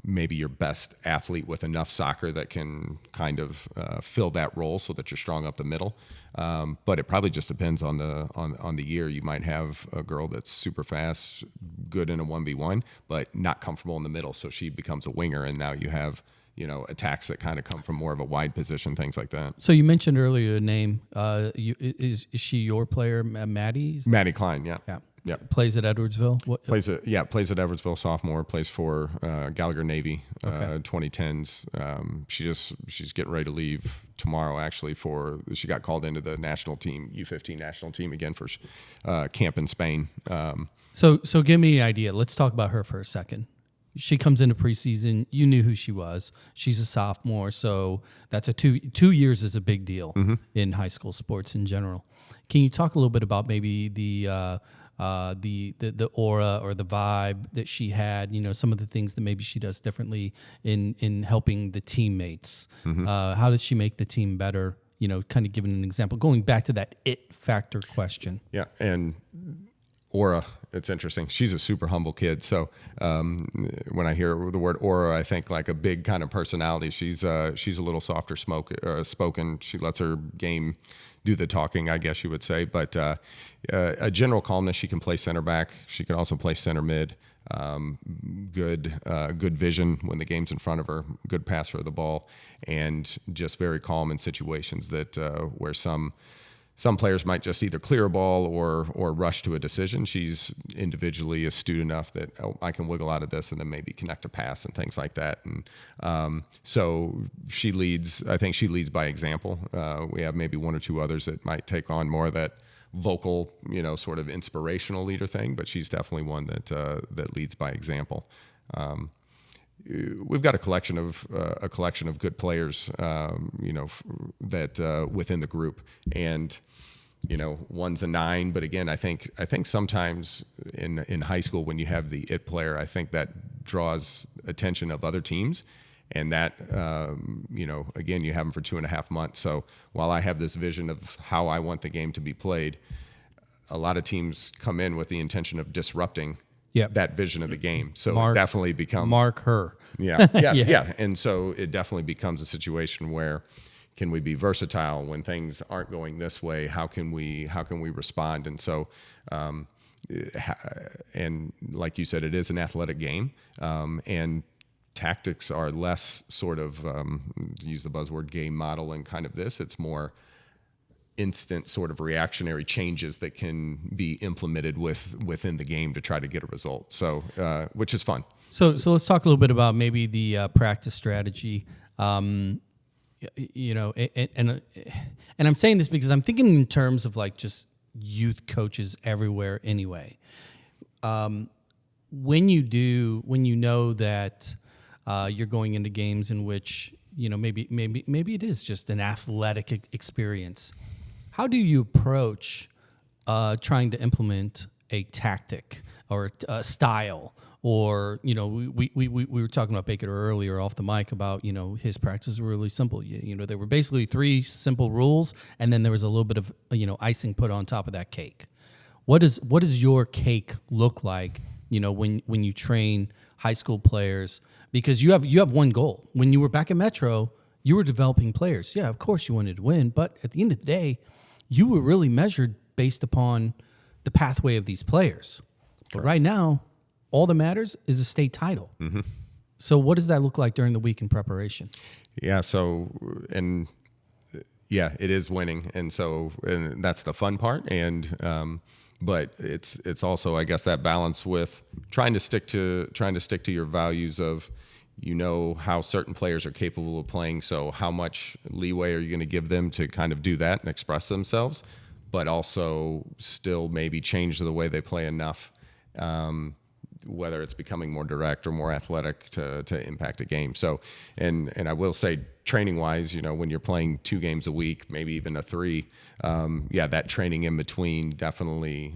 maybe your best athlete with enough soccer that can kind of fill that role so that you're strong up the middle. But it probably just depends on the year. You might have a girl that's super fast, good in a 1v1, but not comfortable in the middle, so she becomes a winger, and now you have attacks that kind of come from more of a wide position, things like that. So you mentioned earlier a name. Is she your player, Maddie? Maddie Klein, yeah. Yeah. Yeah. Plays at Edwardsville? Plays at Edwardsville, sophomore, plays for Gallagher Navy, Okay. 2010s. She's getting ready to leave tomorrow, actually, she got called into the national team, U15 national team again for camp in Spain. So give me an idea. Let's talk about her for a second. She comes into preseason. You knew who she was. She's a sophomore, so that's 2 years is a big deal in high school sports in general. Can you talk a little bit about maybe the aura or the vibe that she had? Some of the things that maybe she does differently in helping the teammates. How does she make the team better? Kind of giving an example, going back to that it factor question. Yeah, and aura, it's interesting. She's a super humble kid. So when I hear the word aura, I think like a big kind of personality. She's a little softer spoken. She lets her game do the talking, I guess you would say. But a general calmness. She can play center back. She can also play center mid. Good vision when the game's in front of her. Good passer of the ball, and just very calm in situations that where some players might just either clear a ball or rush to a decision. She's individually astute enough that I can wiggle out of this and then maybe connect a pass and things like that. And so she leads. I think she leads by example. We have maybe one or two others that might take on more of that vocal, sort of inspirational leader thing, but she's definitely one that leads by example. We've got a collection of good players, that within the group, and one's a 9. But again, I think sometimes in high school when you have the it player, I think that draws attention of other teams, and that again, you have them for 2.5 months. So while I have this vision of how I want the game to be played, a lot of teams come in with the intention of disrupting that vision of the game. So it definitely becomes mark her. Yeah. Yes, yeah. And so it definitely becomes a situation where can we be versatile when things aren't going this way? How can we respond? And so, and like you said, it is an athletic game, and tactics are less sort of use the buzzword game model and kind of this. It's more instant sort of reactionary changes that can be implemented within the game to try to get a result. So, which is fun. So let's talk a little bit about maybe the practice strategy. And I'm saying this because I'm thinking in terms of like just youth coaches everywhere anyway. When you know that you're going into games in which, maybe it is just an athletic experience. How do you approach trying to implement a tactic or a style? Or, we were talking about Baker earlier off the mic about, his practices were really simple. There were basically 3 simple rules, and then there was a little bit of, icing put on top of that cake. What does your cake look like, when you train high school players? Because you have one goal. When you were back at Metro, you were developing players. Yeah, of course you wanted to win, but at the end of the day, you were really measured based upon the pathway of these players. But right now, all that matters is a state title. Mm-hmm. So what does that look like during the week in preparation? Yeah. So, and yeah, it is winning. And that's the fun part. And, but it's also, I guess, that balance with trying to stick to your values of, how certain players are capable of playing. So how much leeway are you going to give them to kind of do that and express themselves, but also still maybe change the way they play enough, whether it's becoming more direct or more athletic to impact a game. So, and I will say, training wise, when you're playing 2 games a week, maybe even a 3, that training in between definitely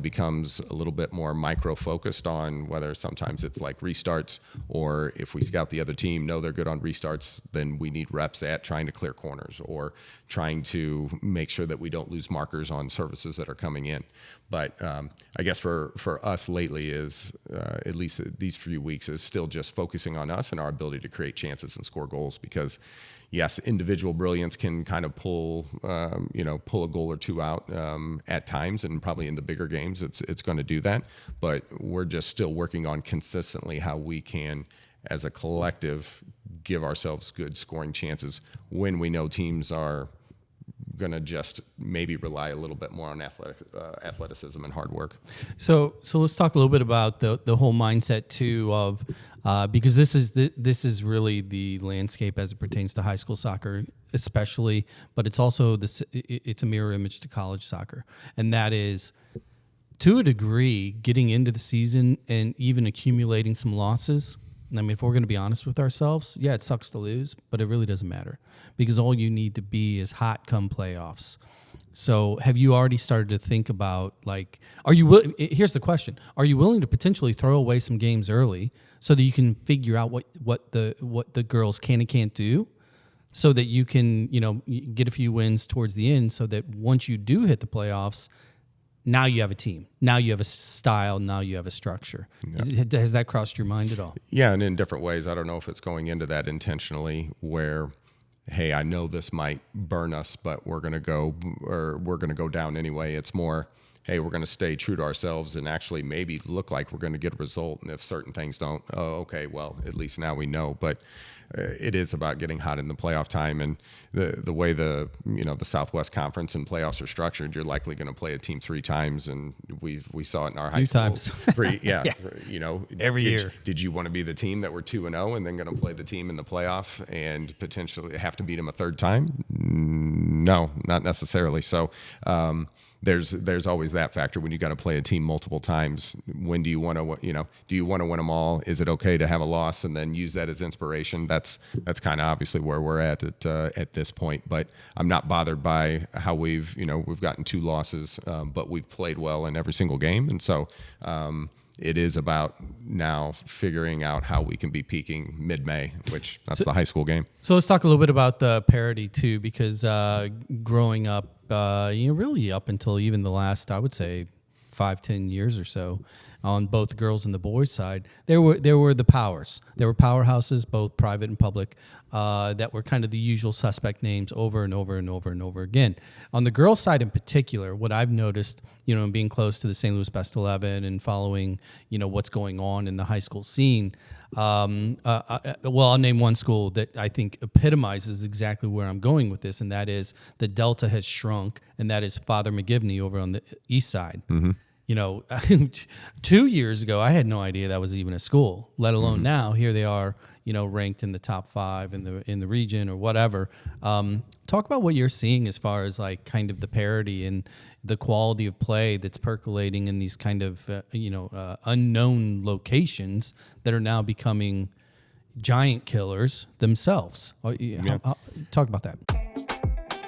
becomes a little bit more micro focused on whether sometimes it's like restarts, or if we scout the other team, know they're good on restarts, then we need reps at trying to clear corners or trying to make sure that we don't lose markers on services that are coming in. But I guess for us lately is, at least these few weeks, is still just focusing on us and our ability to create chances and score goals, because yes, individual brilliance can kind of pull a goal or 2 out at times, and probably in the bigger games, it's going to do that. But we're just still working on consistently how we can as a collective, give ourselves good scoring chances when we know teams are going to just maybe rely a little bit more on athleticism and hard work. So let's talk a little bit about the whole mindset too of because this is really the landscape as it pertains to high school soccer, especially, but it's also it's a mirror image to college soccer, and that is, to a degree, getting into the season and even accumulating some losses. I mean, if we're going to be honest with ourselves, yeah, it sucks to lose, but it really doesn't matter because all you need to be is hot come playoffs. So have you already started to think about, like, here's the question. Are you willing to potentially throw away some games early so that you can figure out what the girls can and can't do, so that you can, get a few wins towards the end, so that once you do hit the playoffs, now you have a team. Now you have a style. Now you have a structure. Yeah. Has that crossed your mind at all? Yeah, and in different ways. I don't know if it's going into that intentionally where, hey, I know this might burn us, but we're going to go down anyway. It's more, hey, we're going to stay true to ourselves and actually maybe look like we're going to get a result. And if certain things don't, okay, well, at least now we know. But it is about getting hot in the playoff time, and the way the Southwest Conference and playoffs are structured, you're likely going to play a team 3 times, and we saw it in our high school. Times. Yeah. Every year. Did you want to be the team that were 2-0 and then going to play the team in the playoff and potentially have to beat them a third time? No, not necessarily. So there's always that factor when you got to play a team multiple times. When do you want to, do you want to win them all? Is it okay to have a loss and then use that as inspiration? That's kind of obviously where we're at this point. But I'm not bothered by how we've gotten 2 losses, but we've played well in every single game. And so it is about now figuring out how we can be peaking mid-May, which that's the high school game. So let's talk a little bit about the parity too, because growing up, really up until even the last, I would say, 5-10 years or so, on both the girls and the boys side, there were the powers. There were powerhouses, both private and public, that were kind of the usual suspect names over and over and over and over again. On the girls' side in particular, what I've noticed, being close to the St. Louis Best 11 and following, what's going on in the high school scene, I'll name one school that I think epitomizes exactly where I'm going with this, and that is the delta has shrunk, and that is Father McGivney over on the east side. Mm-hmm. 2 years ago, I had no idea that was even a school, let alone now. Here they are, ranked in the top 5 in the region or whatever. Talk about what you're seeing as far as like kind of the parity and the quality of play that's percolating in these kind of unknown locations that are now becoming giant killers themselves. Talk about that.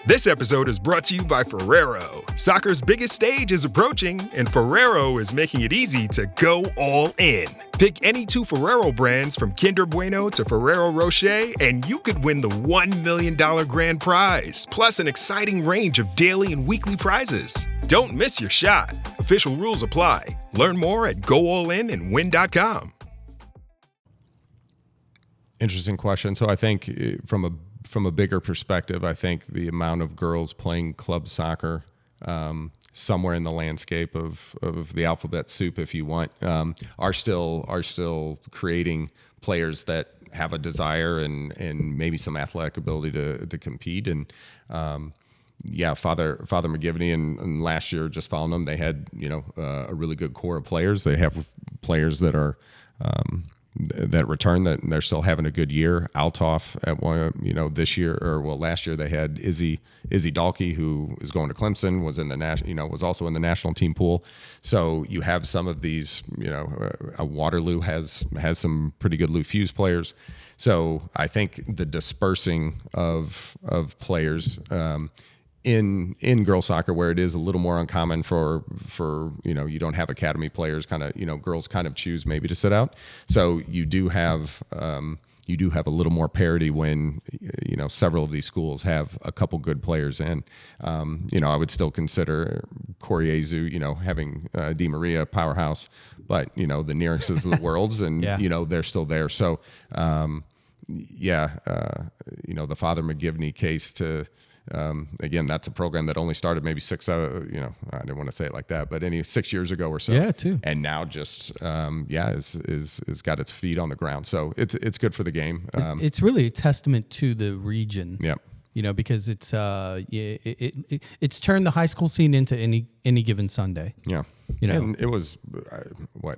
This episode is brought to you by Ferrero. Soccer's biggest stage is approaching, and Ferrero is making it easy to go all in. Pick any 2 Ferrero brands from Kinder Bueno to Ferrero Rocher, and you could win the $1 million grand prize, plus an exciting range of daily and weekly prizes. Don't miss your shot. Official rules apply. Learn more at goallinandwin.com. Interesting question. So I think from a bigger perspective, I think the amount of girls playing club soccer somewhere in the landscape of the alphabet soup, if you want, are still creating players that have a desire and maybe some athletic ability to compete. And Father McGivney and last year, just following them, they had a really good core of players. They have players that are that return, that they're still having a good year. Altoff at one, this year last year they had Izzy Dalkey, who is going to Clemson, was in the was also in the national team pool. So you have some of these, Waterloo has some pretty good Lou Fuse players. So I think the dispersing of players in girls soccer, where it is a little more uncommon for you don't have academy players, kind of girls kind of choose maybe to sit out. So you do have a little more parity when several of these schools have a couple good players in. I would still consider Coriezu, having Di Maria powerhouse, but the Nearixes of the worlds, and they're still there. So the Father McGivney case to again, that's a program that only started maybe I didn't want to say it like that, but 6 years ago or so. Yeah, too. And now just is got its feet on the ground. So it's good for the game. It's really a testament to the region. Yep. Because it's turned the high school scene into any given Sunday. Yeah. And it was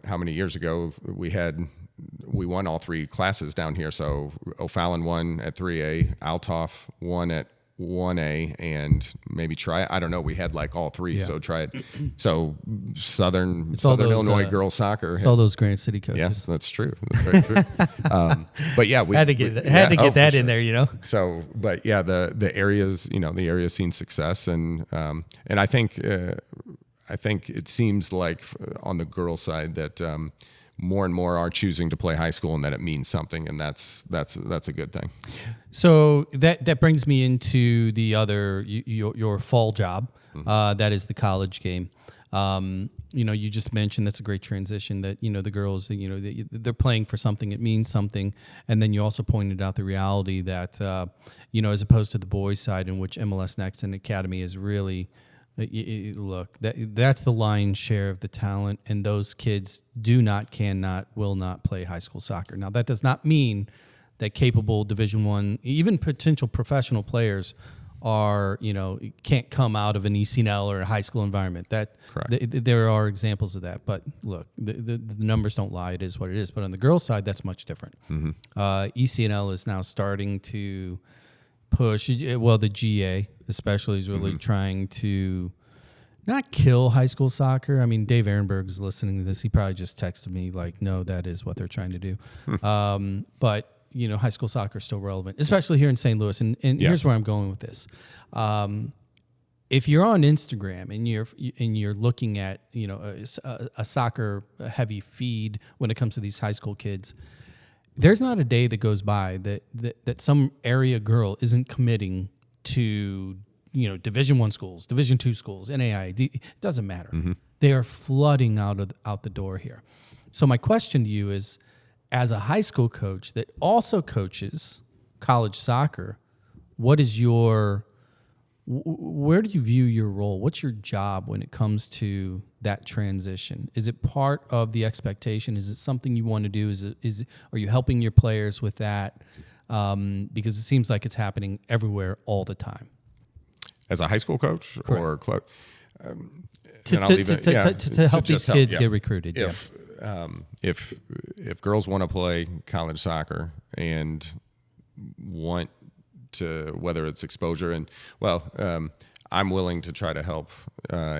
how many years ago we won all 3 classes down here. So O'Fallon won at 3A, Altoff won at 1A, and maybe I don't know. We had like all 3, so try it. So Southern Illinois girls soccer. It's all those Granite City coaches. Yes, that's true. That's very true. But yeah, we had to get that in there, So, but yeah, the areas, the area seen success, and I think it seems like on the girls' side that more and more are choosing to play high school, and that it means something, and that's a good thing. So that brings me into the other your fall job, that is the college game. You just mentioned that's a great transition. That the girls, they're playing for something. It means something, and then you also pointed out the reality that as opposed to the boys' side, in which MLS Next and Academy is really. Look, that's the lion's share of the talent, and those kids will not play high school soccer. Now, that does not mean that capable Division I, even potential professional players can't come out of an ECNL or a high school environment. There are examples of that, but look, the numbers don't lie. It is what it is. But on the girls' side, that's much different. Mm-hmm. ECNL is now starting to push. Well, the GA especially is really trying to not kill high school soccer. I mean, Dave Ehrenberg is listening to this. He probably just texted me like, no, that is what they're trying to do. But high school soccer is still relevant, especially here in St. Louis. And here's where I'm going with this. If you're on Instagram and you're looking at a soccer heavy feed when it comes to these high school kids, there's not a day that goes by that some area girl isn't committing to Division I schools, Division II schools, NAIA. It doesn't matter. Mm-hmm. They are flooding out the door here. So my question to you is, as a high school coach that also coaches college soccer, where do you view your role? What's your job when it comes to that transition? Is it part of the expectation? Is it something you want to do? Are you helping your players with that? Because it seems like it's happening everywhere all the time. As a high school coach, correct, or club, to help these kids get recruited. If girls want to play college soccer and want to, whether it's exposure and I'm willing to try to help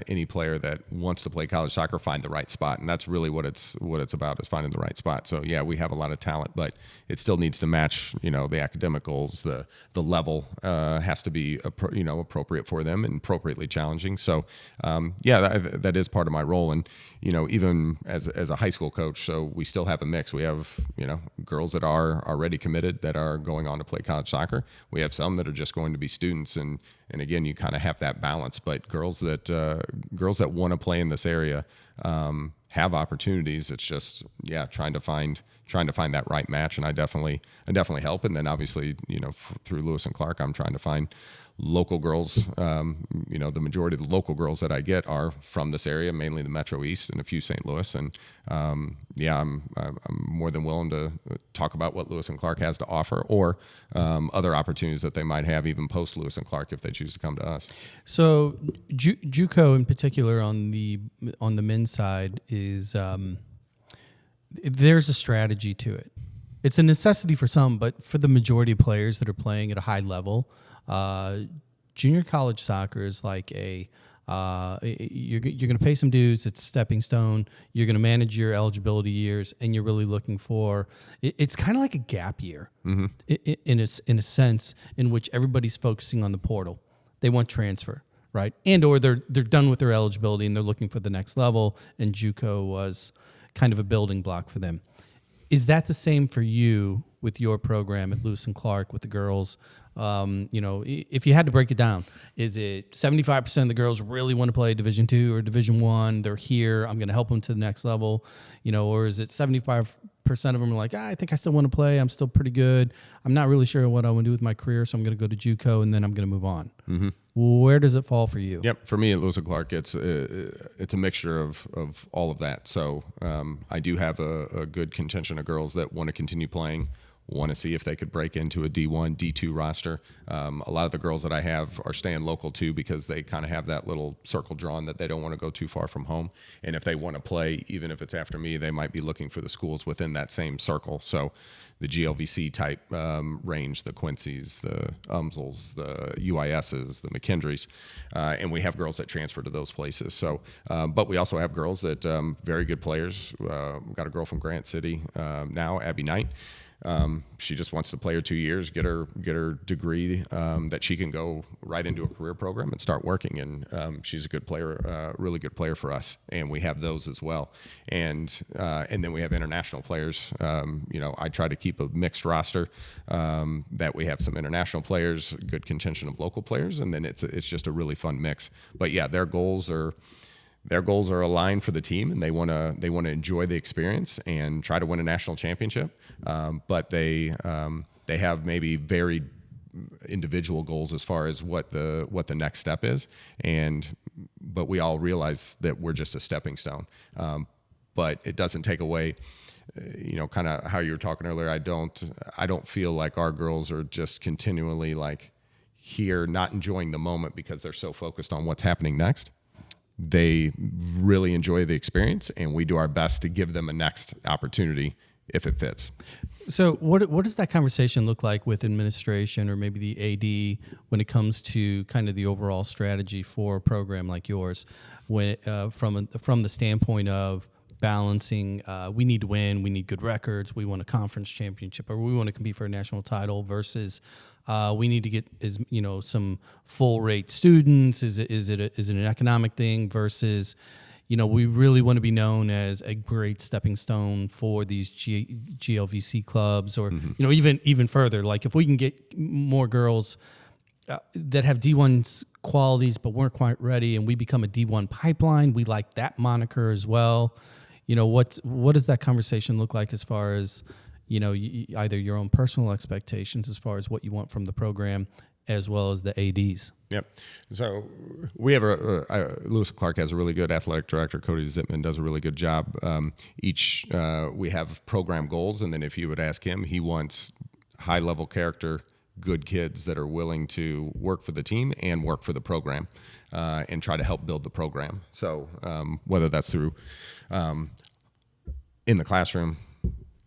any player that wants to play college soccer find the right spot, and that's really what it's about, is finding the right spot. So yeah, we have a lot of talent, but it still needs to match the academic goals. The level has to be appropriate for them and appropriately challenging. So that is part of my role, and even as a high school coach, so we still have a mix. We have girls that are already committed that are going on to play college soccer. We have some that are just going to be students, and again, you kind of have that balance. But girls that want to play in this area have opportunities. It's just trying to find that right match, and I definitely help. And then obviously through Lewis and Clark, I'm trying to find local girls. The majority of the local girls that I get are from this area, mainly the Metro East and a few St. Louis. And I'm more than willing to talk about what Lewis and Clark has to offer, or other opportunities that they might have even post Lewis and Clark if they choose to come to us. So JuCo in particular on the men's side is there's a strategy to it. It's a necessity for some, but for the majority of players that are playing at a high level, junior college soccer is like you're going to pay some dues. It's a stepping stone. You're going to manage your eligibility years, and you're really looking for. It's kind of like a gap year, mm-hmm, in a sense in which everybody's focusing on the portal. They want transfer, right? Or they're done with their eligibility and they're looking for the next level. And JuCo was kind of a building block for them. Is that the same for you with your program at Lewis and Clark with the girls? If you had to break it down, is it 75% of the girls really want to play Division II or Division I? They're here. I'm going to help them to the next level, or is it 75% of them are like, I think I still want to play. I'm still pretty good. I'm not really sure what I want to do with my career, so I'm going to go to JuCo and then I'm going to move on. Mm-hmm. Where does it fall for you? Yep. For me at Lewis and Clark, it's a mixture of all of that. So I do have a good contingent of girls that want to continue playing, want to see if they could break into a D1, D2 roster. A lot of the girls that I have are staying local too because they kind of have that little circle drawn that they don't want to go too far from home. And if they want to play, even if it's after me, they might be looking for the schools within that same circle. So the GLVC type range, the Quincy's, the Umsels, the UIS's, the McKendrees, and we have girls that transfer to those places. So, but we also have girls that very good players. We've got a girl from Granite City now, Abby Knight. She just wants to play her 2 years, get her degree that she can go right into a career program and start working. And she's a good player, really good player for us. And we have those as well. And then we have international players. I try to keep a mixed roster that we have some international players, good contingent of local players, and then it's just a really fun mix. But yeah, their goals are aligned for the team, and they want to enjoy the experience and try to win a national championship. But they have maybe varied individual goals as far as what the next step is. But we all realize that we're just a stepping stone. But it doesn't take away, kind of how you were talking earlier. I don't feel like our girls are just continually like here, not enjoying the moment because they're so focused on what's happening next. They really enjoy the experience, and we do our best to give them a next opportunity if it fits. So what does that conversation look like with administration or maybe the AD when it comes to kind of the overall strategy for a program like yours, when from the standpoint of balancing, we need to win, we need good records, we want a conference championship, or we want to compete for a national title versus we need to get some full rate students. Is it an economic thing versus we really want to be known as a great stepping stone for these GLVC clubs, or even further, like if we can get more girls that have D1 qualities but weren't quite ready, and we become a D1 pipeline, we like that moniker as well. What does that conversation look like as far as either your own personal expectations as far as what you want from the program, as well as the ADs? Yep. So we have Lewis Clark has a really good athletic director. Cody Zitman does a really good job. We have program goals, and then if you would ask him, he wants high level character, good kids that are willing to work for the team and work for the program, and try to help build the program. So whether that's through in the classroom,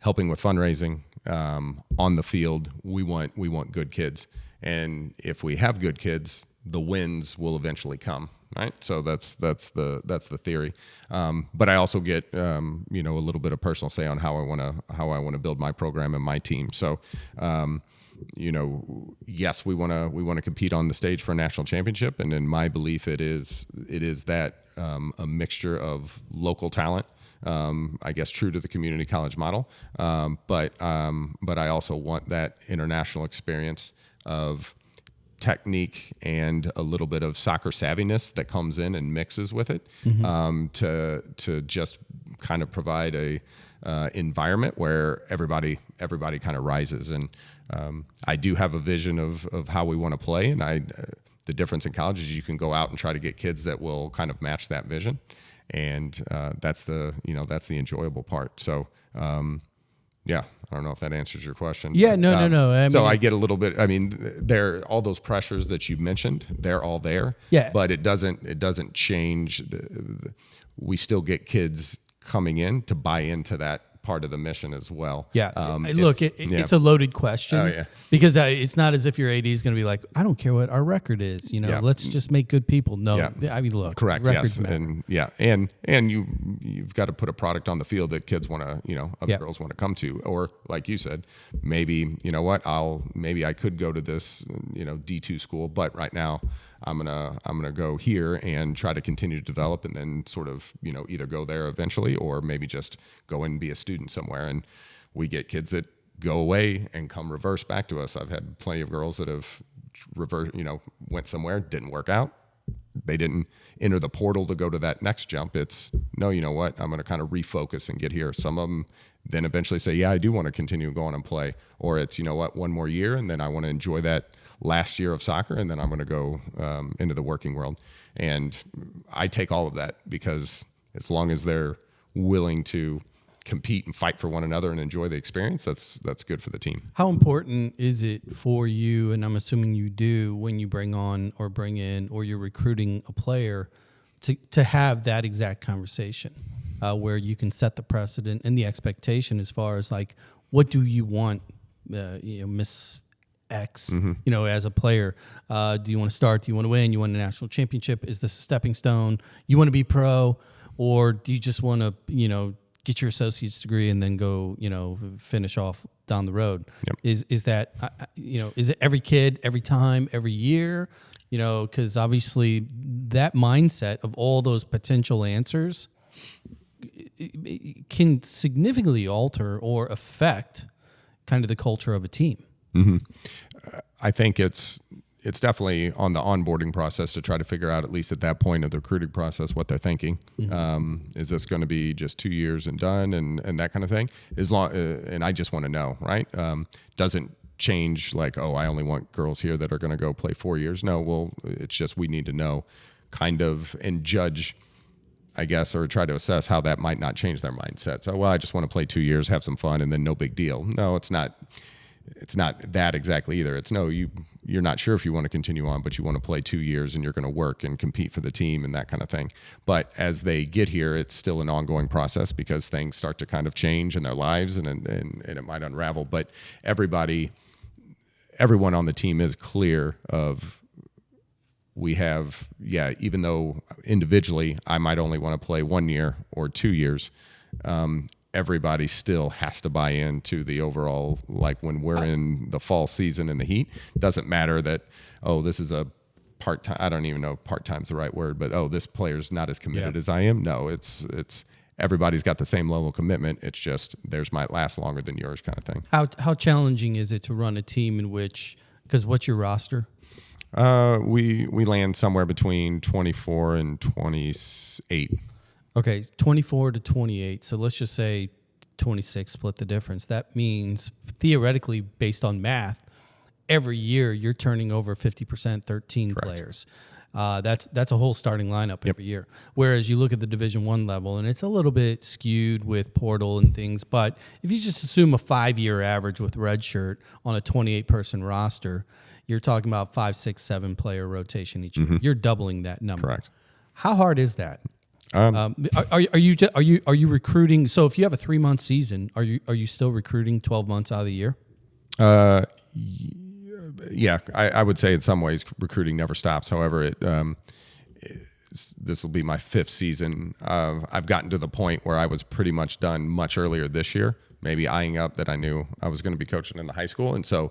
helping with fundraising, on the field, we want good kids. And if we have good kids, the wins will eventually come, right? So that's the theory. But I also get a little bit of personal say on how I want to build my program and my team. So yes, we want to compete on the stage for a national championship, and in my belief, it is that a mixture of local talent. I guess true to the community college model, but I also want that international experience of technique and a little bit of soccer savviness that comes in and mixes with it, to just kind of provide a environment where everybody kind of rises. And I do have a vision of how we want to play, and the difference in college is you can go out and try to get kids that will kind of match that vision. And that's the enjoyable part. So, I don't know if that answers your question. Yeah, no. I get a little bit. I mean, all those pressures that you mentioned, they're all there. Yeah. But it doesn't change. We still get kids coming in to buy into that part of the mission as well. Yeah. It's a loaded question. Oh, yeah. Because it's not as if your AD is going to be like, I don't care what our record is. Let's just make good people. No. Yeah. I mean, look. Correct. Records yes. matter. And you've got to put a product on the field that kids want to, other girls want to come to. Or like you said, maybe, maybe I could go to this, D2 school, but right now I'm gonna go here and try to continue to develop, and then sort of either go there eventually, or maybe just go and be a student somewhere. And we get kids that go away and come reverse back to us. I've had plenty of girls that have went somewhere, didn't work out. They didn't enter the portal to go to that next jump. It's no, you know what? I'm going to kind of refocus and get here. Some of them then eventually say, yeah, I do want to continue going and play. Or it's, you know what, one more year, and then I want to enjoy that last year of soccer, and then I'm going to go into the working world. And I take all of that, because as long as they're willing to compete and fight for one another and enjoy the experience, that's good for the team. How important is it for you, and I'm assuming you do, when you bring on or bring in or you're recruiting a player, to have that exact conversation where you can set the precedent and the expectation as far as like, what do you want, Miss X, as a player? Do you want to start? Do you want to win? You want a national championship? Is this a stepping stone? You want to be pro, or do you just want to, get your associate's degree and then go, finish off down the road? Yep. Is that, is it every kid, every time, every year? Because obviously that mindset of all those potential answers can significantly alter or affect kind of the culture of a team. I think it's definitely on the onboarding process to try to figure out, at least at that point of the recruiting process, what they're thinking. Is this going to be just 2 years and done, and that kind of thing? And I just want to know, right? Doesn't change like, I only want girls here that are going to go play 4 years. No, well, it's just we need to know kind of and judge, I guess, or try to assess how that might not change their mindset. So, I just want to play 2 years, have some fun, and then no big deal. No, it's not. It's not that exactly either. It's no, you're not sure if you want to continue on, but you want to play 2 years and you're going to work and compete for the team and that kind of thing. But as they get here, it's still an ongoing process, because things start to kind of change in their lives, and it might unravel. But everyone on the team is clear of, we have, even though individually I might only want to play 1 year or 2 years, everybody still has to buy into the overall, like when we're in the fall season in the heat, doesn't matter that, this is a part-time, I don't even know if part-time's the right word, but, this player's not as committed as I am. No, it's everybody's got the same level of commitment. It's just theirs might last longer than yours, kind of thing. How challenging is it to run a team in which, because what's your roster? We land somewhere between 24 and 28. Okay, 24 to 28. So let's just say 26, split the difference. That means theoretically, based on math, every year you're turning over 50%, 13 Correct. Players. That's a whole starting lineup every year. Whereas you look at the Division I level, and it's a little bit skewed with portal and things. But if you just assume a 5-year average with redshirt on a 28-person roster, you're talking about 5, 6, 7 player rotation each year. You're doubling that number. Correct. How hard is that? Are you recruiting? So if you have a 3-month season, are you still recruiting 12 months out of the year? Yeah, I would say in some ways recruiting never stops. However, this will be my 5th season. I've gotten to the point where I was pretty much done much earlier this year, maybe eyeing up that I knew I was going to be coaching in the high school. And so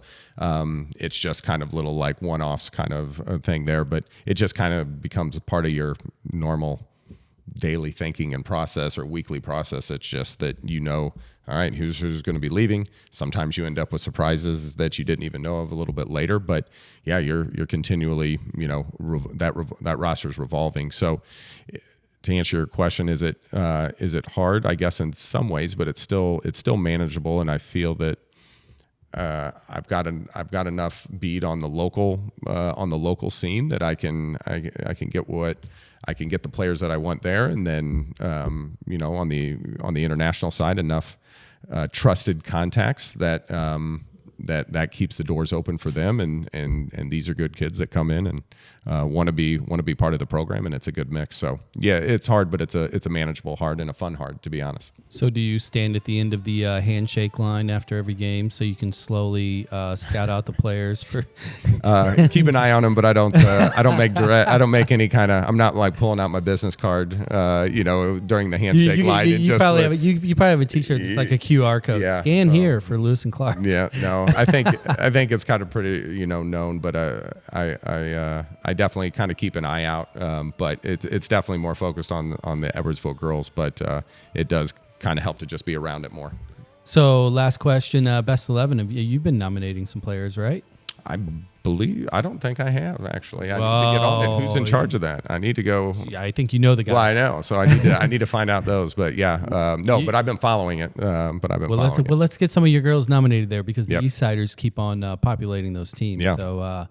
it's just kind of little like one-offs kind of thing there, but it just kind of becomes a part of your normal daily thinking and process, or weekly process. It's just that, all right, who's going to be leaving. Sometimes you end up with surprises that you didn't even know of a little bit later, but you're continually, that roster's revolving. So to answer your question, is it hard? I guess in some ways, but it's still manageable, and I feel that I've got enough bead on the local scene that I can get the players that I want there, and then on the international side, enough trusted contacts that keeps the doors open for them, and these are good kids that come in and want to be part of the program, and it's a good mix. So it's hard, but it's a manageable hard and a fun hard, to be honest. So do you stand at the end of the handshake line after every game so you can slowly scout out the players for? Keep an eye on them, but I don't make any kind of. I'm not like pulling out my business card, during the handshake line. You probably have a T-shirt that's like a QR code. Yeah, Scan here for Lewis and Clark. Yeah, no, I think it's kind of pretty known, but I definitely kind of keep an eye out. But it's definitely more focused on the Edwardsville girls, but it does kind of help to just be around it more. So last question, best 11. You've been nominating some players, right? I don't think I have actually. I need to get on it. Who's in charge of that? I need to go. I think you know the guy. Well, I know, so I need to find out those. But yeah, but I've been following it. Let's get some of your girls nominated there because the Yep. East Siders keep on populating those teams. Yeah. So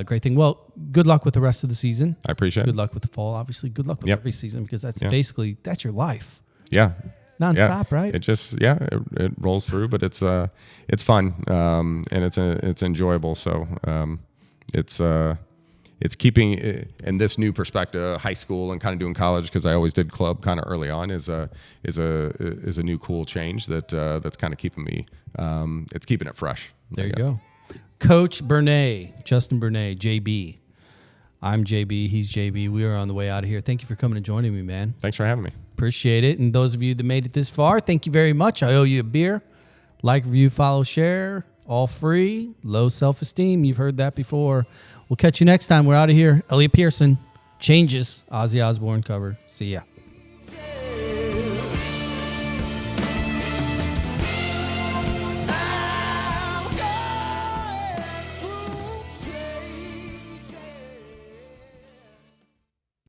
great thing. Well, good luck with the rest of the season. I appreciate Good it. luck with the fall. Obviously, good luck with Yep. every season because that's Yeah. basically that's your life. Yeah. Nonstop, right? It just it rolls through, but it's fun and it's enjoyable. So it's keeping in this new perspective, high school and kind of doing college because I always did club kind of early on is a new cool change that's kind of keeping me it's keeping it fresh. There you go. Coach Bernaix, Justin Bernaix, JB. I'm JB. He's JB. We are on the way out of here. Thank you for coming and joining me, man. Thanks for having me. Appreciate it. And those of you that made it this far, thank you very much. I owe you a beer. Like, review, follow, share. All free. Low self-esteem. You've heard that before. We'll catch you next time. We're out of here. Elliot Pearson. Changes. Ozzy Osbourne cover. See ya.